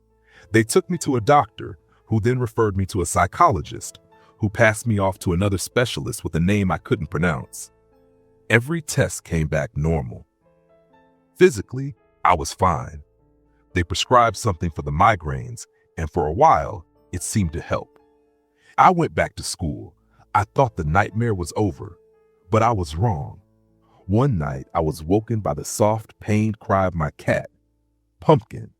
[SPEAKER 1] They took me to a doctor, who then referred me to a psychologist, who passed me off to another specialist with a name I couldn't pronounce. Every test came back normal. Physically, I was fine. They prescribed something for the migraines, and for a while, it seemed to help. I went back to school. I thought the nightmare was over, but I was wrong. One night, I was woken by the soft, pained cry of my cat, Pumpkin.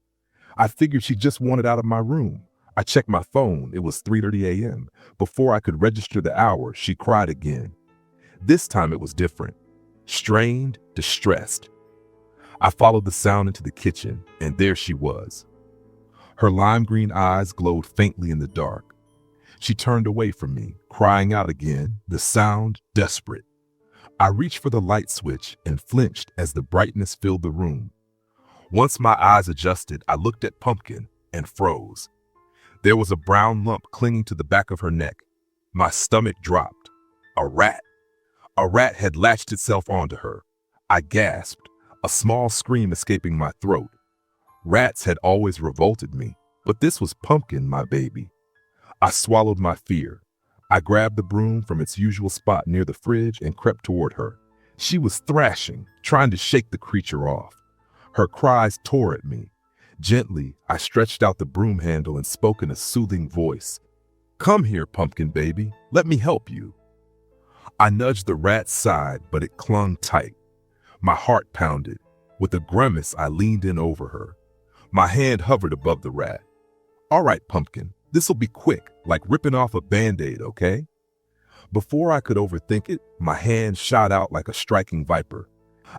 [SPEAKER 1] I figured she just wanted out of my room. I checked my phone. It was 3:30 a.m. Before I could register the hour, she cried again. This time it was different. Strained, distressed. I followed the sound into the kitchen, and there she was. Her lime green eyes glowed faintly in the dark. She turned away from me, crying out again, the sound desperate. I reached for the light switch and flinched as the brightness filled the room. Once my eyes adjusted, I looked at Pumpkin and froze. There was a brown lump clinging to the back of her neck. My stomach dropped. A rat. A rat had latched itself onto her. I gasped, a small scream escaping my throat. Rats had always revolted me, But this was Pumpkin, my baby. I swallowed my fear. I grabbed the broom from its usual spot near the fridge and crept toward her. She was thrashing, trying to shake the creature off. Her cries tore at me. Gently, I stretched out the broom handle and spoke in a soothing voice. "Come here, Pumpkin baby. Let me help you." I nudged the rat's side, but it clung tight. My heart pounded. With a grimace, I leaned in over her. My hand hovered above the rat. "All right, Pumpkin, this'll be quick, like ripping off a Band-Aid, okay?" Before I could overthink it, my hand shot out like a striking viper.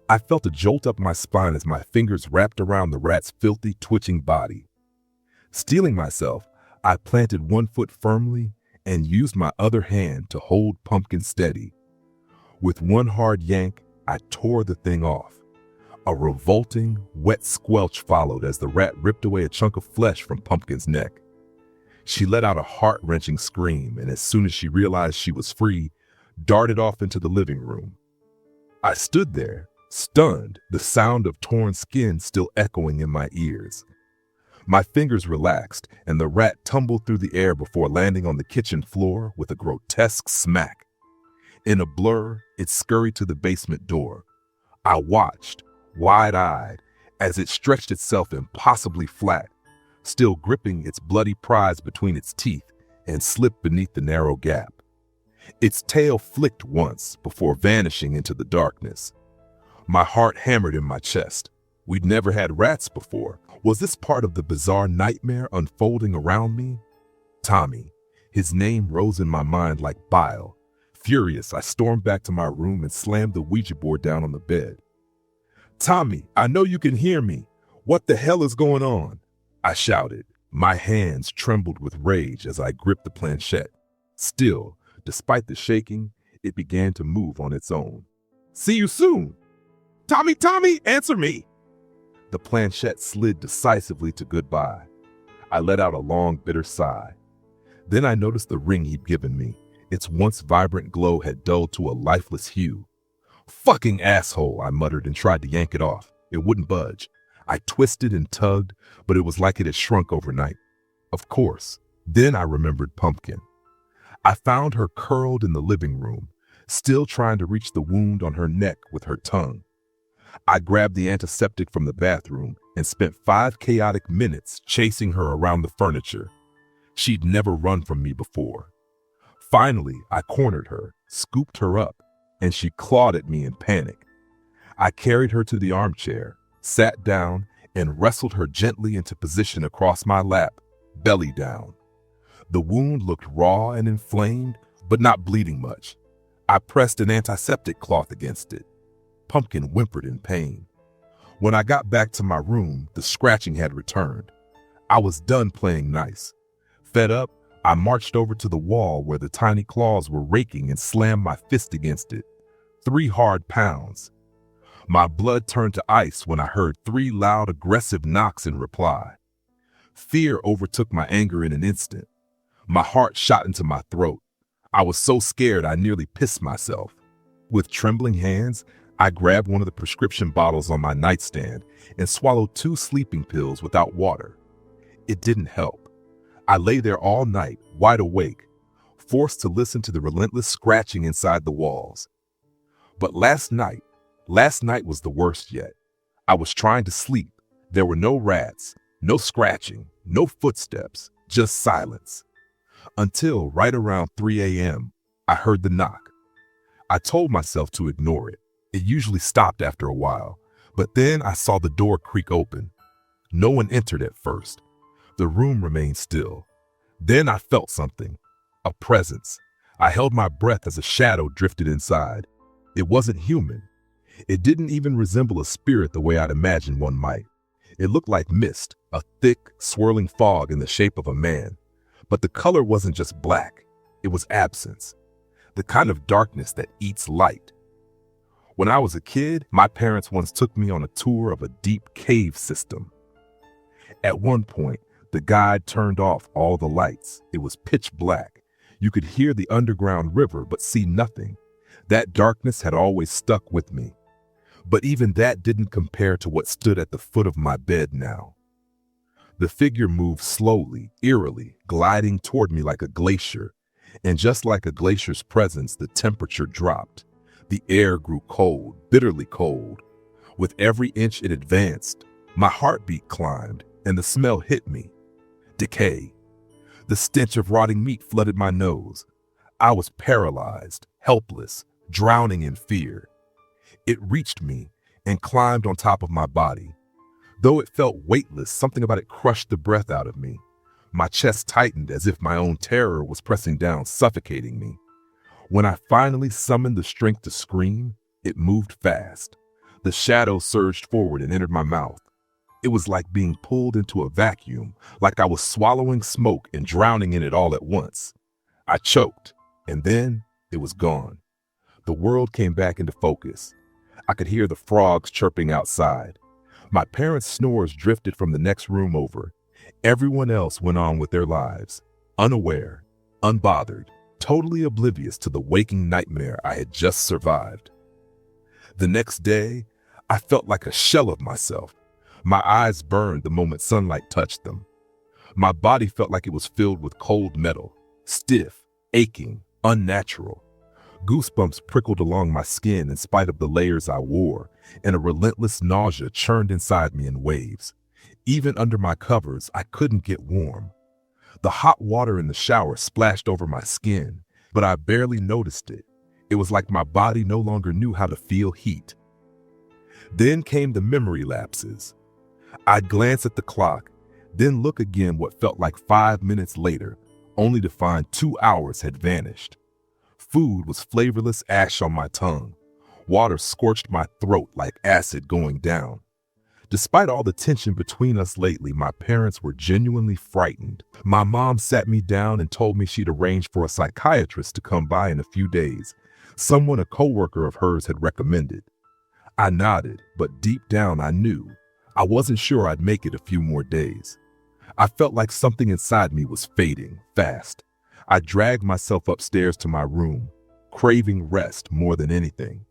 [SPEAKER 1] I felt a jolt up my spine as my fingers wrapped around the rat's filthy, twitching body. Steeling myself, I planted one foot firmly and used my other hand to hold Pumpkin steady. With one hard yank, I tore the thing off. A revolting, wet squelch followed as the rat ripped away a chunk of flesh from Pumpkin's neck. She let out a heart-wrenching scream, and as soon as she realized she was free, darted off into the living room. I stood there, stunned, the sound of torn skin still echoing in my ears. My fingers relaxed, and the rat tumbled through the air before landing on the kitchen floor with a grotesque smack. In a blur, it scurried to the basement door. I watched, wide-eyed, as it stretched itself impossibly flat, still gripping its bloody prize between its teeth, and slipped beneath the narrow gap. Its tail flicked once before vanishing into the darkness. My heart hammered in my chest. We'd never had rats before. Was this part of the bizarre nightmare unfolding around me? Tommy. His name rose in my mind like bile. Furious, I stormed back to my room and slammed the Ouija board down on the bed. "Tommy, I know you can hear me. What the hell is going on?" I shouted. My hands trembled with rage as I gripped the planchette. Still, despite the shaking, it began to move on its own. "See you soon! Tommy, Tommy, answer me!" The planchette slid decisively to goodbye. I let out a long, bitter sigh. Then I noticed the ring he'd given me. Its once vibrant glow had dulled to a lifeless hue. "Fucking asshole," I muttered and tried to yank it off. It wouldn't budge. I twisted and tugged, but it was like it had shrunk overnight. Of course. Then I remembered Pumpkin. I found her curled in the living room, still trying to reach the wound on her neck with her tongue. I grabbed the antiseptic from the bathroom and spent 5 chaotic minutes chasing her around the furniture. She'd never run from me before. Finally, I cornered her, scooped her up, and she clawed at me in panic. I carried her to the armchair, sat down, and wrestled her gently into position across my lap, belly down. The wound looked raw and inflamed, but not bleeding much. I pressed an antiseptic cloth against it. Pumpkin whimpered in pain. When I got back to my room, the scratching had returned. I was done playing nice. Fed up, I marched over to the wall where the tiny claws were raking and slammed my fist against it. 3 hard pounds. My blood turned to ice when I heard 3 loud, aggressive knocks in reply. Fear overtook my anger in an instant. My heart shot into my throat. I was so scared I nearly pissed myself. With trembling hands, I grabbed one of the prescription bottles on my nightstand and swallowed 2 sleeping pills without water. It didn't help. I lay there all night, wide awake, forced to listen to the relentless scratching inside the walls. But last night was the worst yet. I was trying to sleep. There were no rats, no scratching, no footsteps, just silence. Until right around 3 a.m., I heard the knock. I told myself to ignore it. It usually stopped after a while, but then I saw the door creak open. No one entered at first. The room remained still. Then I felt something, a presence. I held my breath as a shadow drifted inside. It wasn't human. It didn't even resemble a spirit the way I'd imagined one might. It looked like mist, a thick, swirling fog in the shape of a man. But the color wasn't just black. It was absence, the kind of darkness that eats light. When I was a kid, my parents once took me on a tour of a deep cave system. At one point, the guide turned off all the lights. It was pitch black. You could hear the underground river but see nothing. That darkness had always stuck with me. But even that didn't compare to what stood at the foot of my bed now. The figure moved slowly, eerily, gliding toward me like a glacier. And just like a glacier's presence, the temperature dropped. The air grew cold, bitterly cold. With every inch it advanced, my heartbeat climbed, and the smell hit me. Decay. The stench of rotting meat flooded my nose. I was paralyzed, helpless, drowning in fear. It reached me and climbed on top of my body. Though it felt weightless, something about it crushed the breath out of me. My chest tightened as if my own terror was pressing down, suffocating me. When I finally summoned the strength to scream, it moved fast. The shadow surged forward and entered my mouth. It was like being pulled into a vacuum, like I was swallowing smoke and drowning in it all at once. I choked, and then it was gone. The world came back into focus. I could hear the frogs chirping outside. My parents' snores drifted from the next room over. Everyone else went on with their lives, unaware, unbothered, totally oblivious to the waking nightmare I had just survived. The next day, I felt like a shell of myself. My eyes burned the moment sunlight touched them. My body felt like it was filled with cold metal, stiff, aching, unnatural. Goosebumps prickled along my skin in spite of the layers I wore, and a relentless nausea churned inside me in waves. Even under my covers, I couldn't get warm. The hot water in the shower splashed over my skin, but I barely noticed it. It was like my body no longer knew how to feel heat. Then came the memory lapses. I'd glance at the clock, then look again what felt like 5 minutes later, only to find 2 hours had vanished. Food was flavorless ash on my tongue. Water scorched my throat like acid going down. Despite all the tension between us lately, my parents were genuinely frightened. My mom sat me down and told me she'd arranged for a psychiatrist to come by in a few days, someone a coworker of hers had recommended. I nodded, but deep down I knew. I wasn't sure I'd make it a few more days. I felt like something inside me was fading, fast. I dragged myself upstairs to my room, craving rest more than anything.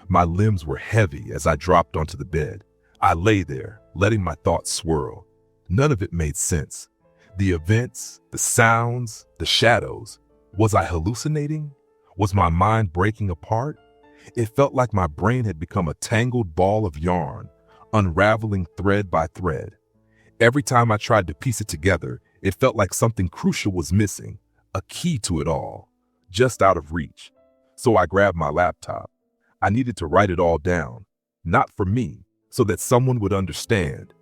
[SPEAKER 1] My limbs were heavy as I dropped onto the bed. I lay there, letting my thoughts swirl. None of it made sense. The events, the sounds, the shadows. Was I hallucinating? Was my mind breaking apart? It felt like my brain had become a tangled ball of yarn, unraveling thread by thread. Every time I tried to piece it together, it felt like something crucial was missing, a key to it all, just out of reach. So I grabbed my laptop. I needed to write it all down, not for me, so that someone would understand,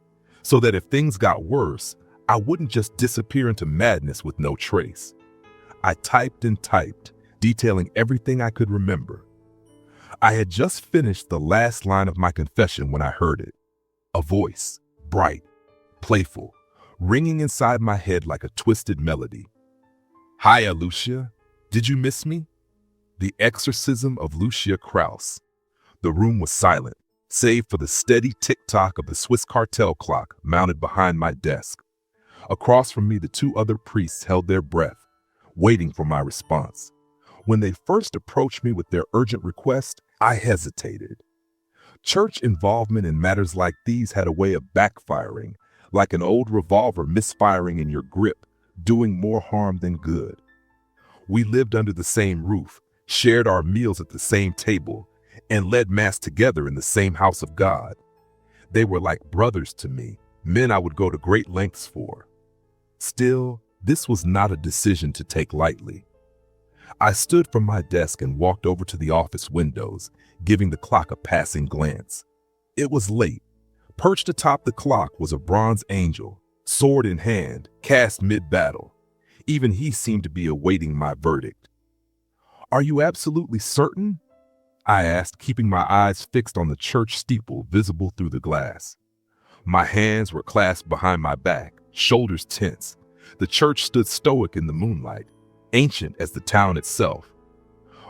[SPEAKER 1] so that if things got worse, I wouldn't just disappear into madness with no trace. I typed and typed, detailing everything I could remember. I had just finished the last line of my confession when I heard it. A voice, bright, playful, ringing inside my head like a twisted melody. "Hiya, Lucia. Did you miss me?" The exorcism of Lucia Krauss. The room was silent, save for the steady tick-tock of the Swiss cartel clock mounted behind my desk. Across from me, the 2 other priests held their breath, waiting for my response. When they first approached me with their urgent request, I hesitated. Church involvement in matters like these had a way of backfiring, like an old revolver misfiring in your grip, doing more harm than good. We lived under the same roof, shared our meals at the same table, and led mass together in the same house of God. They were like brothers to me, men I would go to great lengths for. Still, this was not a decision to take lightly. I stood from my desk and walked over to the office windows, giving the clock a passing glance. It was late. Perched atop the clock was a bronze angel, sword in hand, cast mid-battle. Even he seemed to be awaiting my verdict. "Are you absolutely certain?" I asked, keeping my eyes fixed on the church steeple visible through the glass. My hands were clasped behind my back, shoulders tense. The church stood stoic in the moonlight, ancient as the town itself.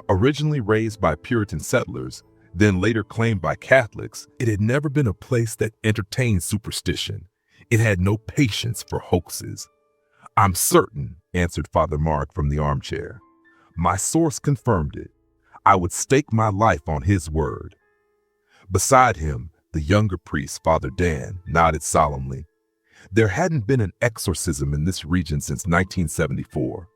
[SPEAKER 1] Originally raised by Puritan settlers, then later claimed by Catholics, it had never been a place that entertained superstition. It had no patience for hoaxes. "I'm certain," answered Father Mark from the armchair. My source confirmed it. I would stake my life on his word. Beside him, the younger priest, Father Dan, nodded solemnly. There hadn't been an exorcism in this region since 1974.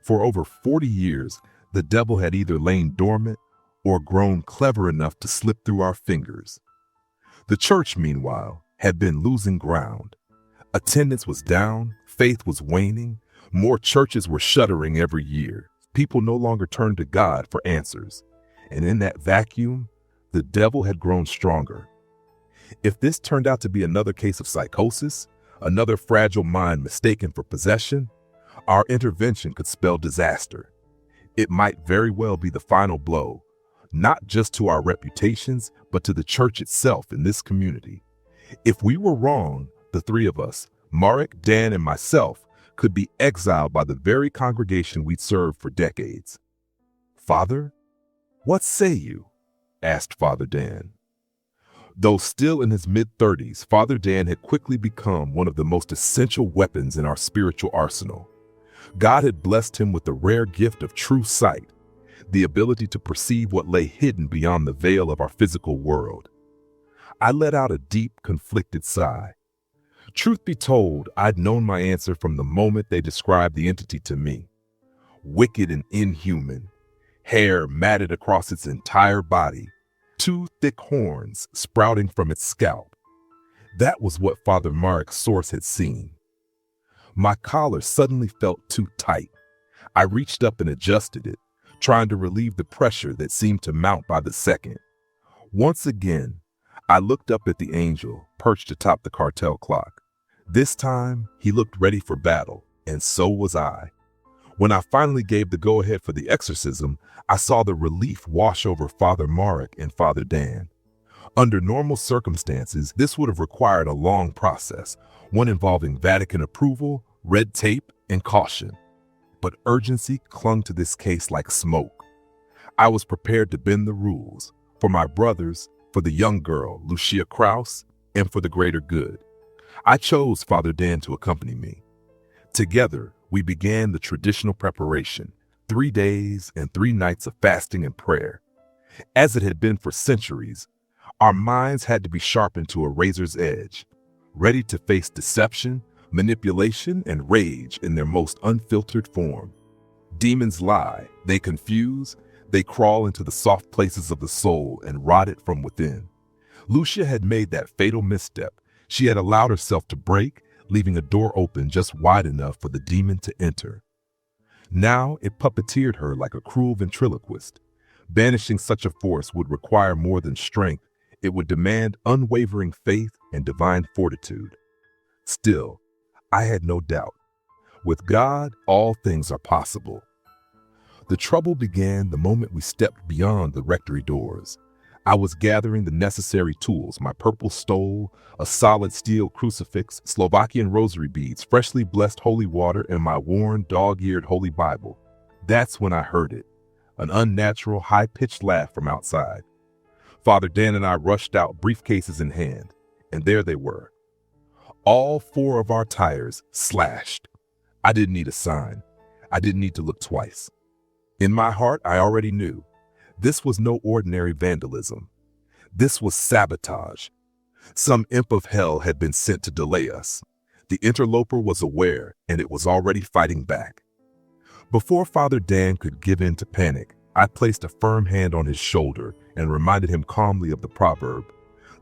[SPEAKER 1] For over 40 years, the devil had either lain dormant or grown clever enough to slip through our fingers. The church, meanwhile, had been losing ground. Attendance was down, faith was waning, more churches were shuttering every year. People no longer turned to God for answers. And in that vacuum, the devil had grown stronger. If this turned out to be another case of psychosis, another fragile mind mistaken for possession, our intervention could spell disaster. It might very well be the final blow, not just to our reputations, but to the church itself in this community. If we were wrong, the three of us, Marek, Dan, and myself, could be exiled by the very congregation we'd served for decades. "Father, what say you?" asked Father Dan. Though still in his mid-30s, Father Dan had quickly become one of the most essential weapons in our spiritual arsenal. God had blessed him with the rare gift of true sight, the ability to perceive what lay hidden beyond the veil of our physical world. I let out a deep, conflicted sigh. Truth be told, I'd known my answer from the moment they described the entity to me. Wicked and inhuman, hair matted across its entire body, 2 thick horns sprouting from its scalp. That was what Father Marek's source had seen. My collar suddenly felt too tight. I reached up and adjusted it, trying to relieve the pressure that seemed to mount by the second. Once again, I looked up at the angel perched atop the cartel clock. This time, he looked ready for battle, and so was I. When I finally gave the go-ahead for the exorcism, I saw the relief wash over Father Marek and Father Dan. Under normal circumstances, this would have required a long process, one involving Vatican approval, red tape, and caution. But urgency clung to this case like smoke. I was prepared to bend the rules, for my brothers, for the young girl, Lucia Kraus, and for the greater good. I chose Father Dan to accompany me. Together, we began the traditional preparation, 3 days and 3 nights of fasting and prayer. As it had been for centuries, our minds had to be sharpened to a razor's edge, ready to face deception, manipulation, and rage in their most unfiltered form. Demons lie, they confuse, they crawl into the soft places of the soul and rot it from within. Lucia had made that fatal misstep. She had allowed herself to break, leaving a door open just wide enough for the demon to enter. Now it puppeteered her like a cruel ventriloquist. Banishing such a force would require more than strength. It would demand unwavering faith and divine fortitude. Still, I had no doubt. With God, all things are possible. The trouble began the moment we stepped beyond the rectory doors. I was gathering the necessary tools, my purple stole, a solid steel crucifix, Slovakian rosary beads, freshly blessed holy water, and my worn, dog-eared Holy Bible. That's when I heard it, an unnatural, high-pitched laugh from outside. Father Dan and I rushed out, briefcases in hand, and there they were. All 4 of our tires slashed. I didn't need a sign. I didn't need to look twice. In my heart, I already knew. This was no ordinary vandalism. This was sabotage. Some imp of hell had been sent to delay us. The interloper was aware, and it was already fighting back. Before Father Dan could give in to panic, I placed a firm hand on his shoulder and reminded him calmly of the proverb,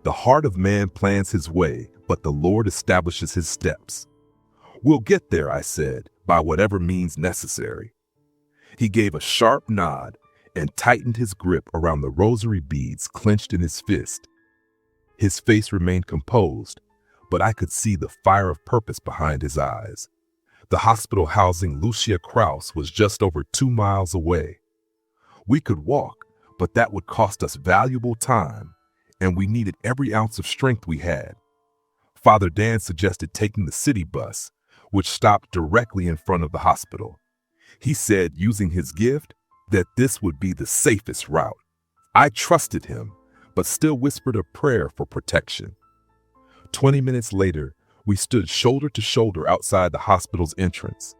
[SPEAKER 1] "The heart of man plans his way, but the Lord establishes his steps." "We'll get there," I said, "by whatever means necessary." He gave a sharp nod and tightened his grip around the rosary beads clenched in his fist. His face remained composed, but I could see the fire of purpose behind his eyes. The hospital housing Lucia Kraus was just over 2 miles away. We could walk, but that would cost us valuable time, and we needed every ounce of strength we had. Father Dan suggested taking the city bus, which stopped directly in front of the hospital. He said, using his gift, that this would be the safest route. I trusted him, but still whispered a prayer for protection. 20 minutes later, we stood shoulder to shoulder outside the hospital's entrance.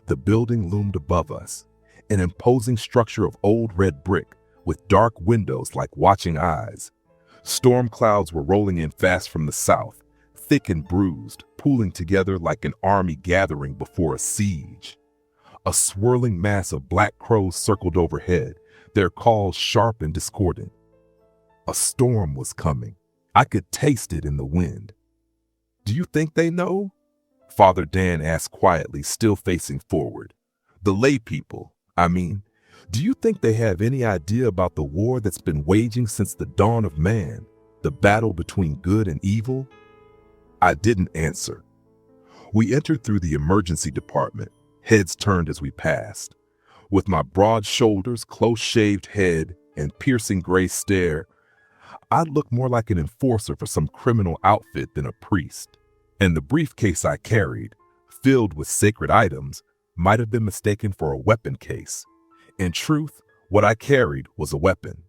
[SPEAKER 1] The building loomed above us, an imposing structure of old red brick with dark windows like watching eyes. Storm clouds were rolling in fast from the south, thick and bruised, pooling together like an army gathering before a siege. A swirling mass of black crows circled overhead, their calls sharp and discordant. A storm was coming. I could taste it in the wind. "Do you think they know?" Father Dan asked quietly, still facing forward. "The lay people, I mean. Do you think they have any idea about the war that's been waging since the dawn of man, the battle between good and evil?" I didn't answer. We entered through the emergency department, heads turned as we passed. With my broad shoulders, close-shaved head, and piercing gray stare, I'd look more like an enforcer for some criminal outfit than a priest. And the briefcase I carried, filled with sacred items, might have been mistaken for a weapon case. In truth, what I carried was a weapon,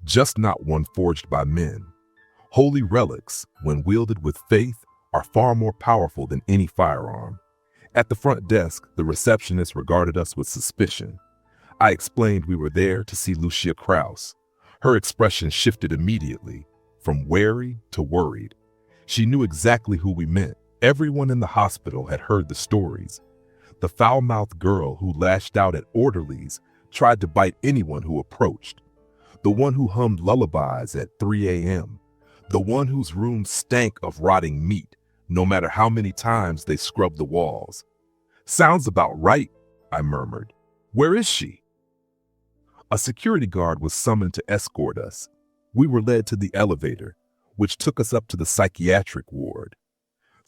[SPEAKER 1] just not one forged by men. Holy relics, when wielded with faith, are far more powerful than any firearm. At the front desk, the receptionist regarded us with suspicion. I explained we were there to see Lucia Krause. Her expression shifted immediately, from wary to worried. She knew exactly who we meant. Everyone in the hospital had heard the stories. The foul-mouthed girl who lashed out at orderlies, tried to bite anyone who approached. The one who hummed lullabies at 3 a.m. The one whose room stank of rotting meat, no matter how many times they scrubbed the walls. "Sounds about right," I murmured. "Where is she?" A security guard was summoned to escort us. We were led to the elevator, which took us up to the psychiatric ward.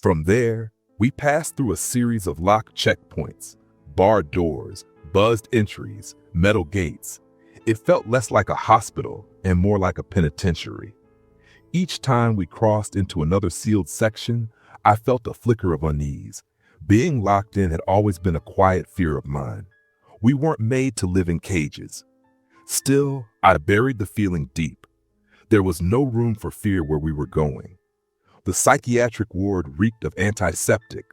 [SPEAKER 1] From there, we passed through a series of locked checkpoints, barred doors, buzzed entries, metal gates. It felt less like a hospital and more like a penitentiary. Each time we crossed into another sealed section, I felt a flicker of unease. Being locked in had always been a quiet fear of mine. We weren't made to live in cages. Still, I buried the feeling deep. There was no room for fear where we were going. The psychiatric ward reeked of antiseptic,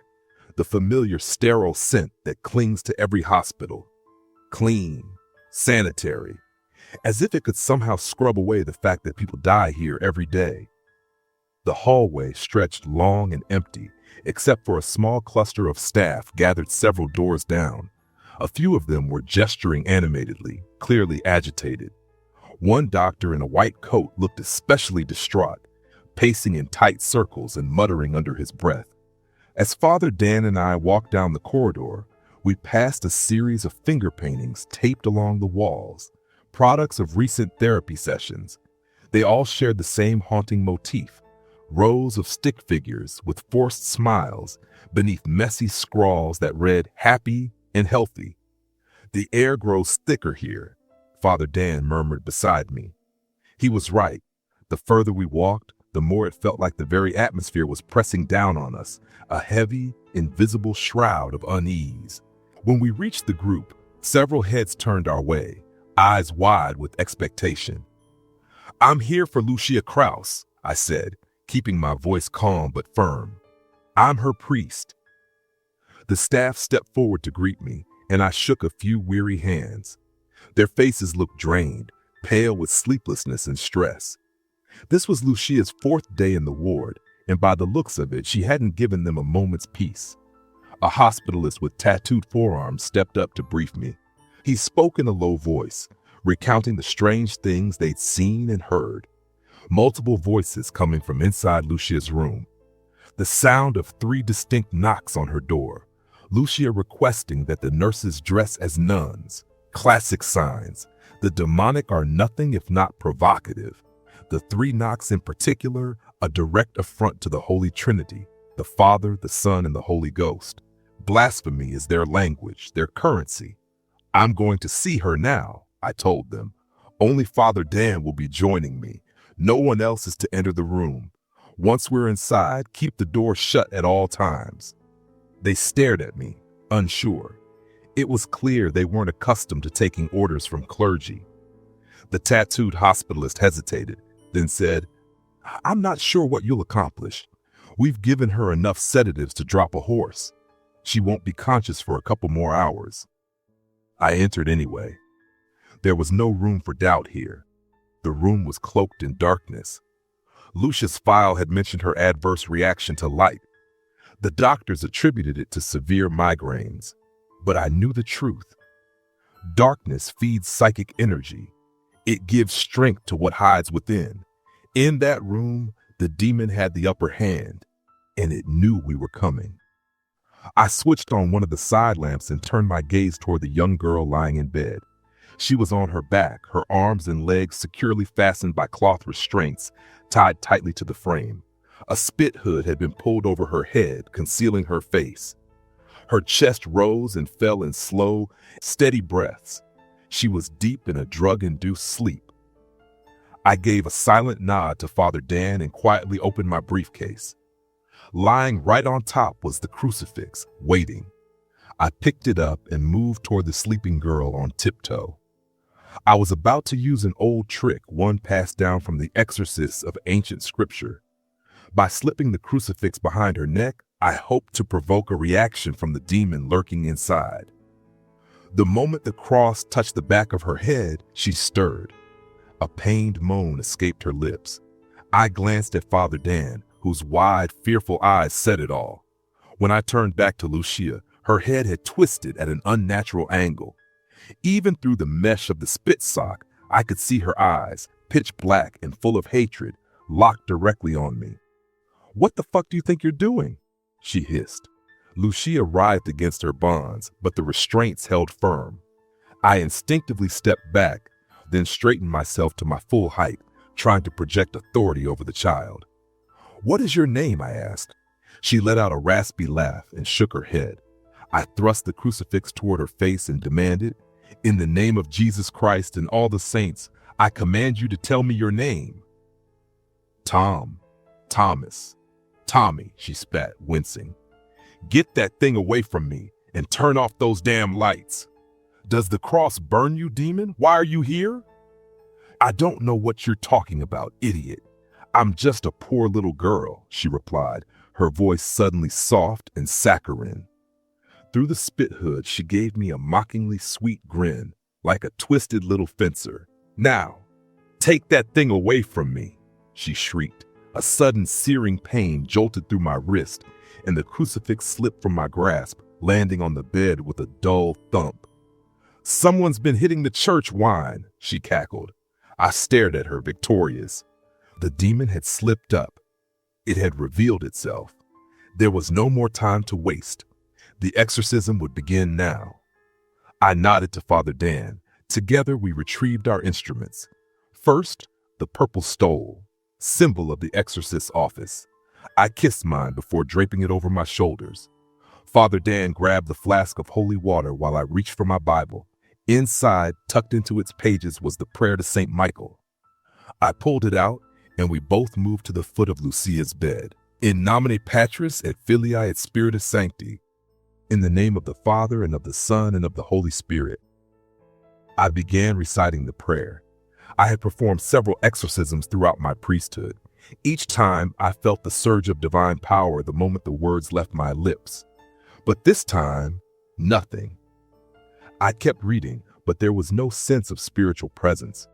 [SPEAKER 1] the familiar sterile scent that clings to every hospital. Clean, sanitary, as if it could somehow scrub away the fact that people die here every day. The hallway stretched long and empty, except for a small cluster of staff gathered several doors down. A few of them were gesturing animatedly, clearly agitated. One doctor in a white coat looked especially distraught, pacing in tight circles and muttering under his breath. As Father Dan and I walked down the corridor, we passed a series of finger paintings taped along the walls, products of recent therapy sessions. They all shared the same haunting motif, rows of stick figures with forced smiles beneath messy scrawls that read happy and healthy. "The air grows thicker here," Father Dan murmured beside me. He was right. The further we walked, the more it felt like the very atmosphere was pressing down on us, a heavy, invisible shroud of unease. When we reached the group, several heads turned our way, eyes wide with expectation. "I'm here for Lucia Krause," I said, keeping my voice calm but firm. "I'm her priest." The staff stepped forward to greet me, and I shook a few weary hands. Their faces looked drained, pale with sleeplessness and stress. This was Lucia's 4th day in the ward, and by the looks of it, she hadn't given them a moment's peace. A hospitalist with tattooed forearms stepped up to brief me. He spoke in a low voice, recounting the strange things they'd seen and heard. Multiple voices coming from inside Lucia's room. The sound of 3 distinct knocks on her door. Lucia requesting that the nurses dress as nuns. Classic signs. The demonic are nothing if not provocative. The 3 knocks in particular, a direct affront to the Holy Trinity, the Father, the Son, and the Holy Ghost. Blasphemy is their language, their currency. "I'm going to see her now," I told them. "Only Father Dan will be joining me. No one else is to enter the room. Once we're inside, keep the door shut at all times." They stared at me, unsure. It was clear they weren't accustomed to taking orders from clergy. The tattooed hospitalist hesitated, then said, "I'm not sure what you'll accomplish. We've given her enough sedatives to drop a horse. She won't be conscious for a couple more hours." I entered anyway. There was no room for doubt here. The room was cloaked in darkness. Lucia's file had mentioned her adverse reaction to light. The doctors attributed it to severe migraines. But I knew the truth. Darkness feeds psychic energy. It gives strength to what hides within. In that room, the demon had the upper hand, and it knew we were coming. I switched on one of the side lamps and turned my gaze toward the young girl lying in bed. She was on her back, her arms and legs securely fastened by cloth restraints tied tightly to the frame. A spit hood had been pulled over her head, concealing her face. Her chest rose and fell in slow, steady breaths. She was deep in a drug-induced sleep. I gave a silent nod to Father Dan and quietly opened my briefcase. Lying right on top was the crucifix, waiting. I picked it up and moved toward the sleeping girl on tiptoe. I was about to use an old trick, one passed down from the exorcists of ancient scripture. By slipping the crucifix behind her neck, I hoped to provoke a reaction from the demon lurking inside. The moment the cross touched the back of her head, she stirred. A pained moan escaped her lips. I glanced at Father Dan, whose wide, fearful eyes said it all. When I turned back to Lucia, her head had twisted at an unnatural angle. Even through the mesh of the spit sock, I could see her eyes, pitch black and full of hatred, locked directly on me. "What the fuck do you think you're doing?" she hissed. Lucia writhed against her bonds, but the restraints held firm. I instinctively stepped back, then straightened myself to my full height, trying to project authority over the child. "What is your name?" I asked. She let out a raspy laugh and shook her head. I thrust the crucifix toward her face and demanded, "In the name of Jesus Christ and all the saints, I command you to tell me your name." "Tom, Thomas, Tommy," she spat, wincing. "Get that thing away from me and turn off those damn lights." "Does the cross burn you, demon? Why are you here?" "I don't know what you're talking about, idiot. I'm just a poor little girl," she replied, her voice suddenly soft and saccharine. Through the spit hood, she gave me a mockingly sweet grin, like a twisted little fencer. "Now, take that thing away from me," she shrieked. A sudden searing pain jolted through my wrist, and the crucifix slipped from my grasp, landing on the bed with a dull thump. "Someone's been hitting the church wine," she cackled. I stared at her, victorious. The demon had slipped up. It had revealed itself. There was no more time to waste. The exorcism would begin now. I nodded to Father Dan. Together we retrieved our instruments. First, the purple stole, symbol of the exorcist's office. I kissed mine before draping it over my shoulders. Father Dan grabbed the flask of holy water while I reached for my Bible. Inside, tucked into its pages, was the prayer to St. Michael. I pulled it out, and we both moved to the foot of Lucia's bed. "In nomine Patris et Filii et Spiritus Sancti," in the name of the Father and of the Son and of the Holy Spirit. I began reciting the prayer. I had performed several exorcisms throughout my priesthood. Each time I felt the surge of divine power the moment the words left my lips. But this time, nothing. I kept reading, but there was no sense of spiritual presence.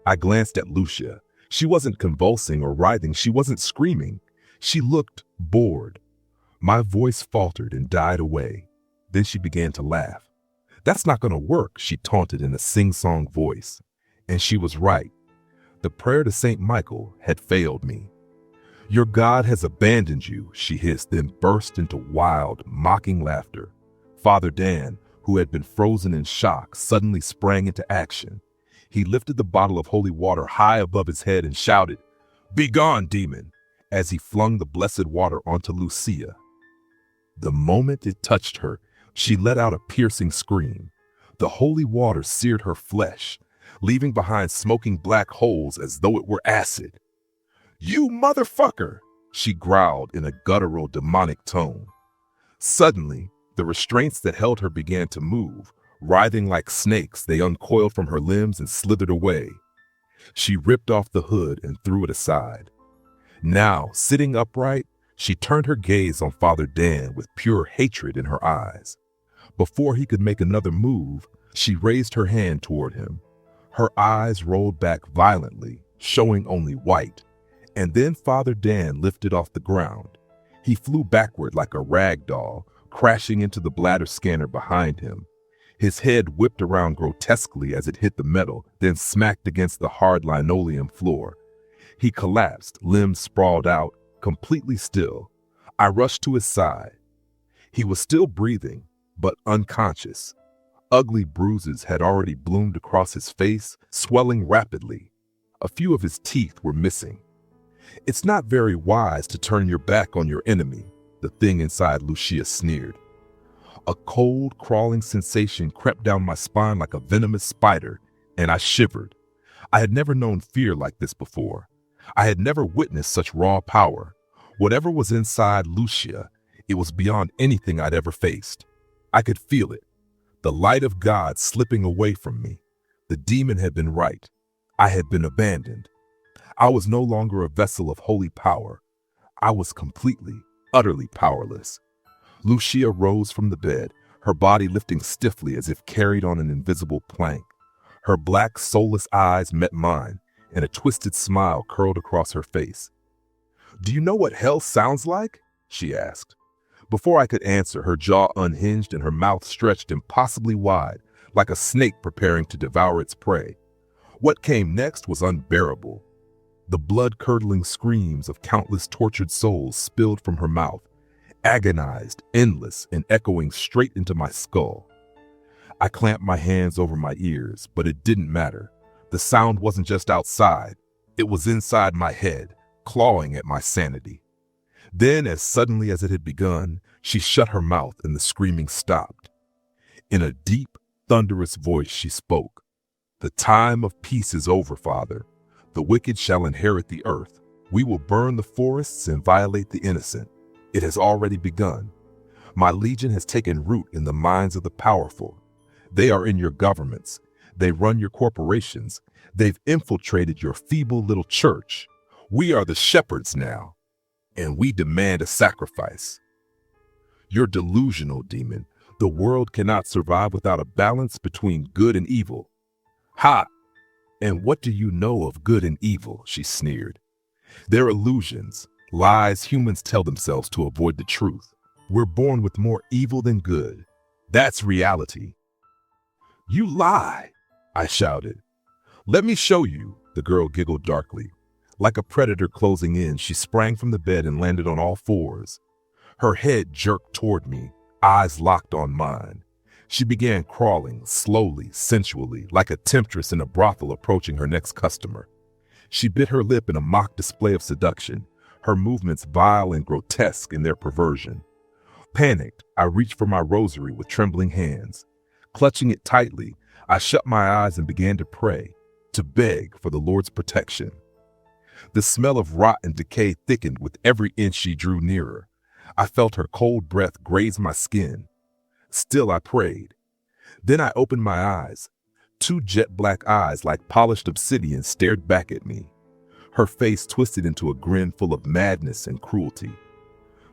[SPEAKER 1] I glanced at Lucia. She wasn't convulsing or writhing. She wasn't screaming. She looked bored. My voice faltered and died away. Then she began to laugh. "That's not going to work," she taunted in a sing-song voice. And she was right. The prayer to St. Michael had failed me. "Your God has abandoned you," she hissed, then burst into wild, mocking laughter. Father Dan, who had been frozen in shock, suddenly sprang into action. He lifted the bottle of holy water high above his head and shouted, "Begone, demon," as he flung the blessed water onto Lucia. The moment it touched her, she let out a piercing scream. The holy water seared her flesh, leaving behind smoking black holes as though it were acid. "You motherfucker!" she growled in a guttural, demonic tone. Suddenly, the restraints that held her began to move. Writhing like snakes, they uncoiled from her limbs and slithered away. She ripped off the hood and threw it aside. Now, sitting upright, she turned her gaze on Father Dan with pure hatred in her eyes. Before he could make another move, she raised her hand toward him. Her eyes rolled back violently, showing only white, And then Father Dan lifted off the ground. He flew backward like a rag doll, crashing into the bladder scanner behind him. His head whipped around grotesquely as it hit the metal, then smacked against the hard linoleum floor. He collapsed, limbs sprawled out, completely still. I rushed to his side. He was still breathing, but unconscious. Ugly bruises had already bloomed across his face, swelling rapidly. A few of his teeth were missing. It's not very wise to turn your back on your enemy, the thing inside Lucia sneered. A cold, crawling sensation crept down my spine like a venomous spider, and I shivered. I had never known fear like this before. I had never witnessed such raw power. Whatever was inside Lucia, it was beyond anything I'd ever faced. I could feel it. The light of God slipping away from me. The demon had been right. I had been abandoned. I was no longer a vessel of holy power. I was completely, utterly powerless. Lucia rose from the bed, her body lifting stiffly as if carried on an invisible plank. Her black, soulless eyes met mine, and a twisted smile curled across her face. "Do you know what hell sounds like?" she asked. Before I could answer, her jaw unhinged and her mouth stretched impossibly wide, like a snake preparing to devour its prey. What came next was unbearable. The blood-curdling screams of countless tortured souls spilled from her mouth, agonized, endless, and echoing straight into my skull. I clamped my hands over my ears, but it didn't matter. The sound wasn't just outside, it was inside my head, clawing at my sanity. Then, as suddenly as it had begun, she shut her mouth and the screaming stopped. In a deep, thunderous voice she spoke. "The time of peace is over, Father. The wicked shall inherit the earth. We will burn the forests and violate the innocent. It has already begun. My legion has taken root in the minds of the powerful. They are in your governments. They run your corporations. They've infiltrated your feeble little church. We are the shepherds now, and we demand a sacrifice. You're delusional, demon. The world cannot survive without a balance between good and evil." "Ha! And what do you know of good and evil?" she sneered. "They're illusions, lies humans tell themselves to avoid the truth. We're born with more evil than good. That's reality." "You lie!" I shouted. "Let me show you," the girl giggled darkly. Like a predator closing in, she sprang from the bed and landed on all fours. Her head jerked toward me, eyes locked on mine. She began crawling, slowly, sensually, like a temptress in a brothel approaching her next customer. She bit her lip in a mock display of seduction, her movements vile and grotesque in their perversion. Panicked, I reached for my rosary with trembling hands. Clutching it tightly, I shut my eyes and began to pray, to beg for the Lord's protection. The smell of rot and decay thickened with every inch she drew nearer. I felt her cold breath graze my skin. Still I prayed. Then I opened my eyes. Two jet-black eyes like polished obsidian stared back at me. Her face twisted into a grin full of madness and cruelty.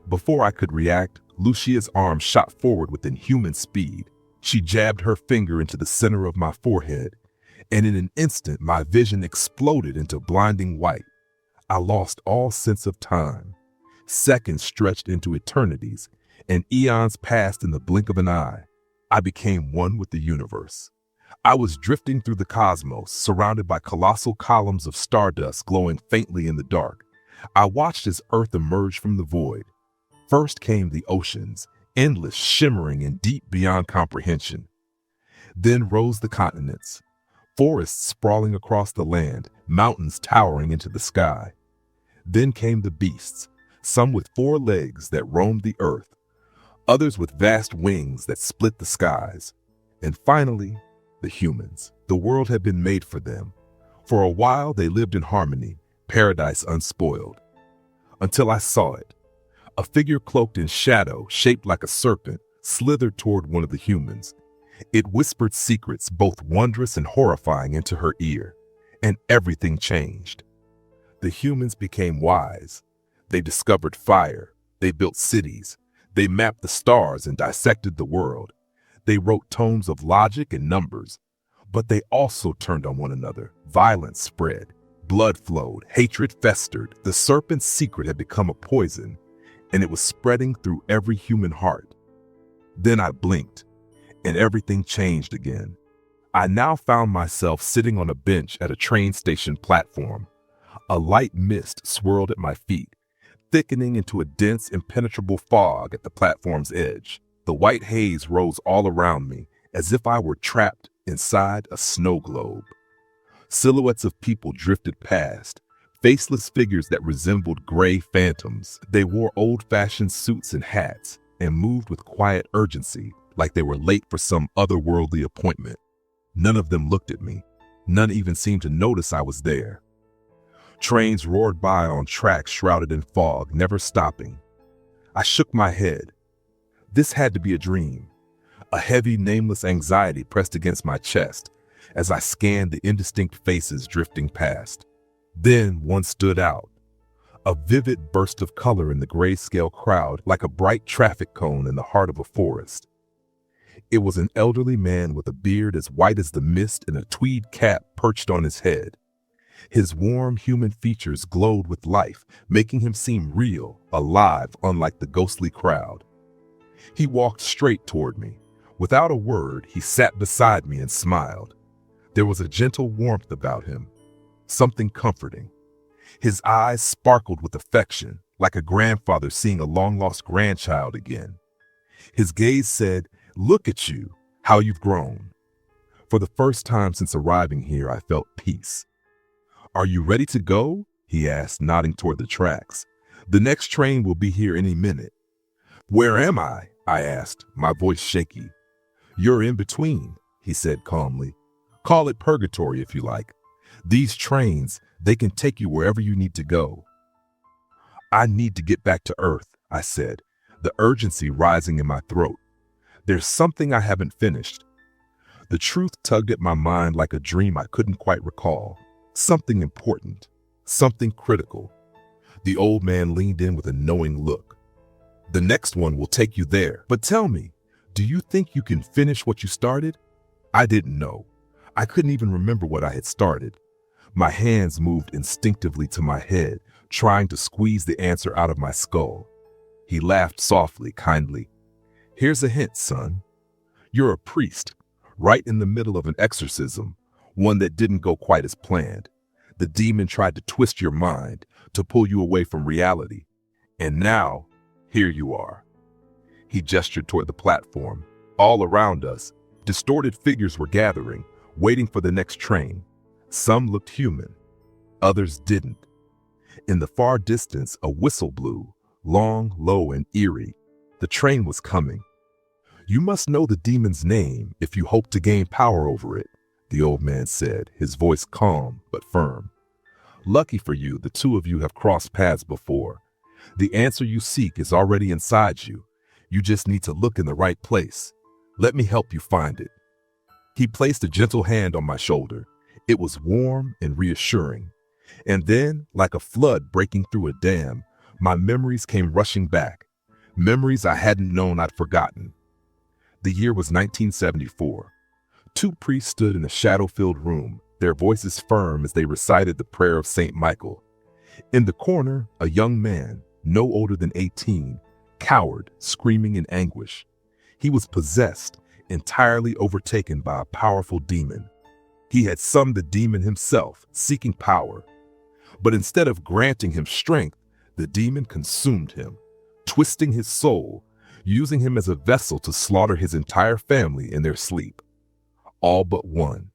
[SPEAKER 1] Before I could react, Lucia's arm shot forward with inhuman speed. She jabbed her finger into the center of my forehead, and in an instant my vision exploded into blinding white. I lost all sense of time. Seconds stretched into eternities, and eons passed in the blink of an eye. I became one with the universe. I was drifting through the cosmos, surrounded by colossal columns of stardust glowing faintly in the dark. I watched as Earth emerged from the void. First came the oceans, endless, shimmering, and deep beyond comprehension. Then rose the continents, forests sprawling across the land, mountains towering into the sky. Then came the beasts, some with 4 legs that roamed the earth, others with vast wings that split the skies. And finally, the humans. The world had been made for them. For a while they lived in harmony, paradise unspoiled. Until I saw it. A figure cloaked in shadow, shaped like a serpent, slithered toward one of the humans. It whispered secrets both wondrous and horrifying into her ear, and everything changed. The humans became wise. They discovered fire. They built cities. They mapped the stars and dissected the world. They wrote tomes of logic and numbers. But they also turned on one another. Violence spread. Blood flowed, hatred festered. The serpent's secret had become a poison, and it was spreading through every human heart. Then I blinked, and everything changed again. I now found myself sitting on a bench at a train station platform. A light mist swirled at my feet, thickening into a dense, impenetrable fog at the platform's edge. The white haze rose all around me, as if I were trapped inside a snow globe. Silhouettes of people drifted past, faceless figures that resembled gray phantoms. They wore old-fashioned suits and hats and moved with quiet urgency, like they were late for some otherworldly appointment. None of them looked at me. None even seemed to notice I was there. Trains roared by on tracks shrouded in fog, never stopping. I shook my head. This had to be a dream. A heavy, nameless anxiety pressed against my chest as I scanned the indistinct faces drifting past. Then one stood out, a vivid burst of color in the grayscale crowd, like a bright traffic cone in the heart of a forest. It was an elderly man with a beard as white as the mist and a tweed cap perched on his head. His warm human features glowed with life, making him seem real, alive, unlike the ghostly crowd. He walked straight toward me. Without a word, he sat beside me and smiled. There was a gentle warmth about him, something comforting. His eyes sparkled with affection, like a grandfather seeing a long-lost grandchild again. His gaze said, "Look at you, how you've grown." For the first time since arriving here, I felt peace. "Are you ready to go?" he asked, nodding toward the tracks. "The next train will be here any minute." "Where am I?" I asked, my voice shaky. "You're in between," he said calmly. "Call it purgatory if you like. These trains, they can take you wherever you need to go." "I need to get back to Earth," I said, the urgency rising in my throat. "There's something I haven't finished." The truth tugged at my mind like a dream I couldn't quite recall. Something important, something critical. The old man leaned in with a knowing look. "The next one will take you there. But tell me, do you think you can finish what you started?" I didn't know. I couldn't even remember what I had started. My hands moved instinctively to my head, trying to squeeze the answer out of my skull. He laughed softly, kindly. "Here's a hint, son. You're a priest, right in the middle of an exorcism, one that didn't go quite as planned. The demon tried to twist your mind, to pull you away from reality. And now, here you are." He gestured toward the platform. All around us, distorted figures were gathering, waiting for the next train. Some looked human, others didn't. In the far distance, a whistle blew, long, low, and eerie. The train was coming. "You must know the demon's name if you hope to gain power over it," the old man said, his voice calm but firm. "Lucky for you, the two of you have crossed paths before. The answer you seek is already inside you. You just need to look in the right place. Let me help you find it." He placed a gentle hand on my shoulder. It was warm and reassuring. And then, like a flood breaking through a dam, my memories came rushing back. Memories I hadn't known I'd forgotten. The year was 1974. Two priests stood in a shadow-filled room, their voices firm as they recited the prayer of St. Michael. In the corner, a young man, no older than 18, cowered, screaming in anguish. He was possessed, entirely overtaken by a powerful demon. He had summoned the demon himself, seeking power. But instead of granting him strength, the demon consumed him, twisting his soul, using him as a vessel to slaughter his entire family in their sleep. All but one.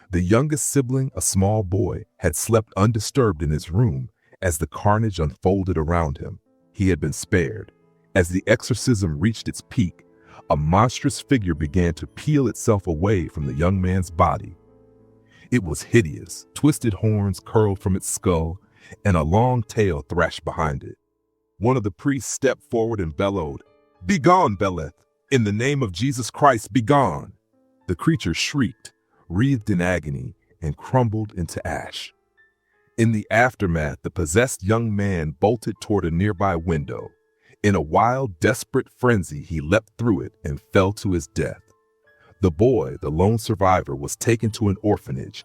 [SPEAKER 1] The youngest sibling, a small boy, had slept undisturbed in his room as the carnage unfolded around him. He had been spared. As the exorcism reached its peak, a monstrous figure began to peel itself away from the young man's body. It was hideous. Twisted horns curled from its skull, and a long tail thrashed behind it. One of the priests stepped forward and bellowed, "Begone, Beleth! In the name of Jesus Christ, begone!" The creature shrieked, wreathed in agony, and crumbled into ash. In the aftermath, the possessed young man bolted toward a nearby window. In a wild, desperate frenzy, he leapt through it and fell to his death. The boy, the lone survivor, was taken to an orphanage.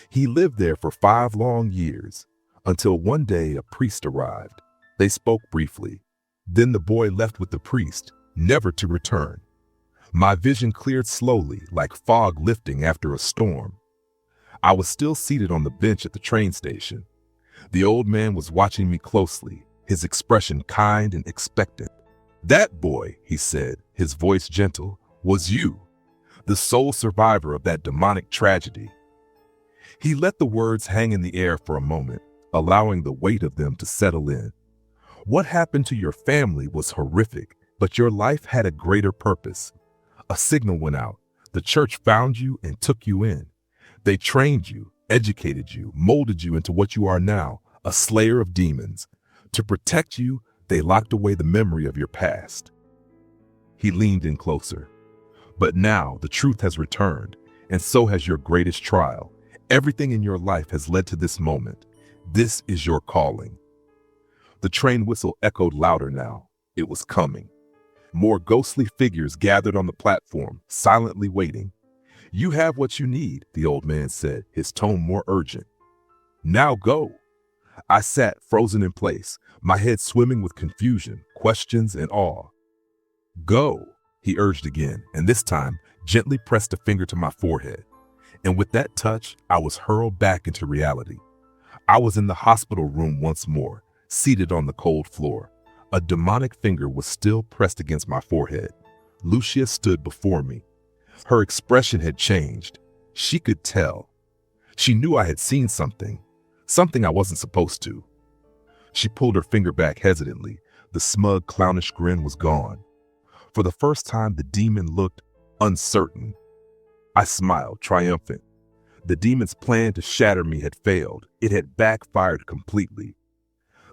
[SPEAKER 1] He lived there for 5 long years, until one day a priest arrived. They spoke briefly. Then the boy left with the priest, never to return. My vision cleared slowly, like fog lifting after a storm. I was still seated on the bench at the train station. The old man was watching me closely, his expression kind and expectant. "That boy," he said, his voice gentle, "was you, the sole survivor of that demonic tragedy." He let the words hang in the air for a moment, allowing the weight of them to settle in. What happened to your family was horrific, but your life had a greater purpose. A signal went out. The church found you and took you in. They trained you, educated you, molded you into what you are now, a slayer of demons. To protect you, they locked away the memory of your past. He leaned in closer. But now the truth has returned, and so has your greatest trial. Everything in your life has led to this moment. This is your calling. The train whistle echoed louder now. It was coming. More ghostly figures gathered on the platform, silently waiting. "You have what you need," the old man said, his tone more urgent. "Now go." I sat frozen in place, my head swimming with confusion, questions, and awe. "Go," he urged again, and this time gently pressed a finger to my forehead. And with that touch, I was hurled back into reality. I was in the hospital room once more, seated on the cold floor. A demonic finger was still pressed against my forehead. Lucia stood before me. Her expression had changed. She could tell. She knew I had seen something I wasn't supposed to. She pulled her finger back hesitantly. The smug, clownish grin was gone. For the first time, the demon looked uncertain. I smiled, triumphant. The demon's plan to shatter me had failed. It had backfired completely.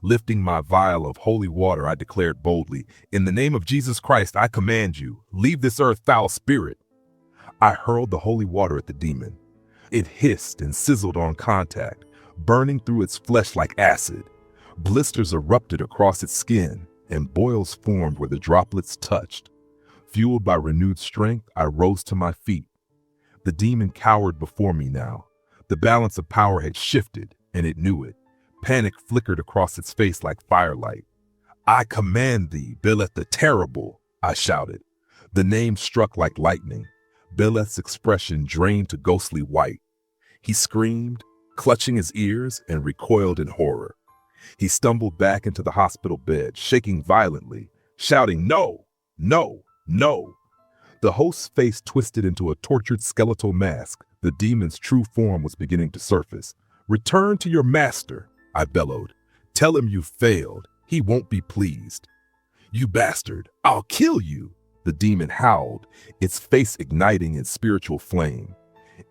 [SPEAKER 1] Lifting my vial of holy water, I declared boldly, "In the name of Jesus Christ, I command you, leave this earth, foul spirit." I hurled the holy water at the demon. It hissed and sizzled on contact, burning through its flesh like acid. Blisters erupted across its skin, and boils formed where the droplets touched. Fueled by renewed strength, I rose to my feet. The demon cowered before me now. The balance of power had shifted, and it knew it. Panic flickered across its face like firelight. "I command thee, Beleth the Terrible," I shouted. The name struck like lightning. Beleth's expression drained to ghostly white. He screamed, clutching his ears, and recoiled in horror. He stumbled back into the hospital bed, shaking violently, shouting, "No! No! No!" The host's face twisted into a tortured skeletal mask. The demon's true form was beginning to surface. "Return to your master," I bellowed. "Tell him you failed. He won't be pleased." "You bastard, I'll kill you," the demon howled, its face igniting in spiritual flame.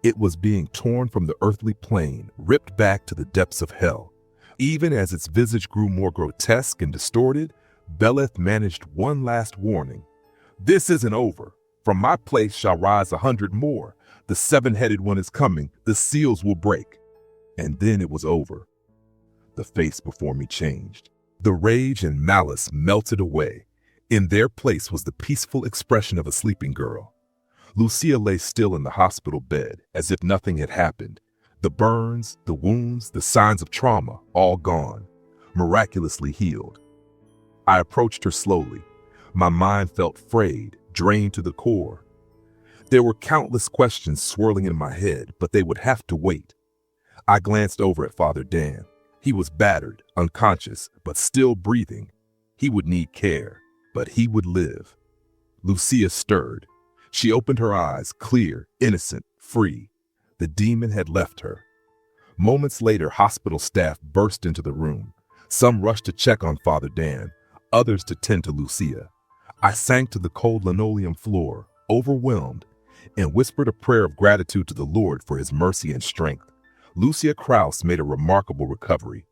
[SPEAKER 1] It was being torn from the earthly plane, ripped back to the depths of hell. Even as its visage grew more grotesque and distorted, Beleth managed one last warning. "This isn't over. From my place shall rise 100 more. The 7-headed one is coming. The seals will break." And then it was over. The face before me changed. The rage and malice melted away. In their place was the peaceful expression of a sleeping girl. Lucia lay still in the hospital bed, as if nothing had happened. The burns, the wounds, the signs of trauma, all gone, miraculously healed. I approached her slowly. My mind felt frayed, drained to the core. There were countless questions swirling in my head, but they would have to wait. I glanced over at Father Dan. He was battered, unconscious, but still breathing. He would need care, but he would live. Lucia stirred. She opened her eyes, clear, innocent, free. The demon had left her. Moments later, hospital staff burst into the room. Some rushed to check on Father Dan, others to tend to Lucia. I sank to the cold linoleum floor, overwhelmed, and whispered a prayer of gratitude to the Lord for his mercy and strength. Lucia Krause made a remarkable recovery.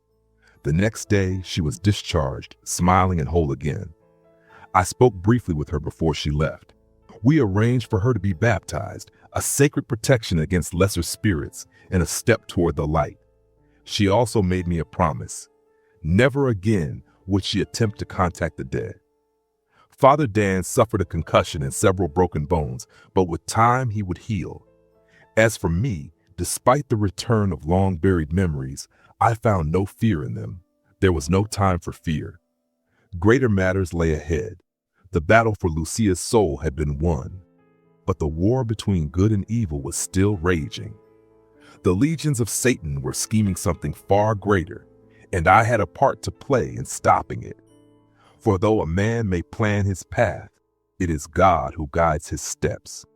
[SPEAKER 1] The next day, she was discharged, smiling and whole again. I spoke briefly with her before she left. We arranged for her to be baptized, a sacred protection against lesser spirits and a step toward the light. She also made me a promise. Never again would she attempt to contact the dead. Father Dan suffered a concussion and several broken bones, but with time he would heal. As for me, Despite the return of long-buried memories, I found no fear in them. There was no time for fear. Greater matters lay ahead. The battle for Lucia's soul had been won, but the war between good and evil was still raging. The legions of Satan were scheming something far greater, and I had a part to play in stopping it. For though a man may plan his path, it is God who guides his steps.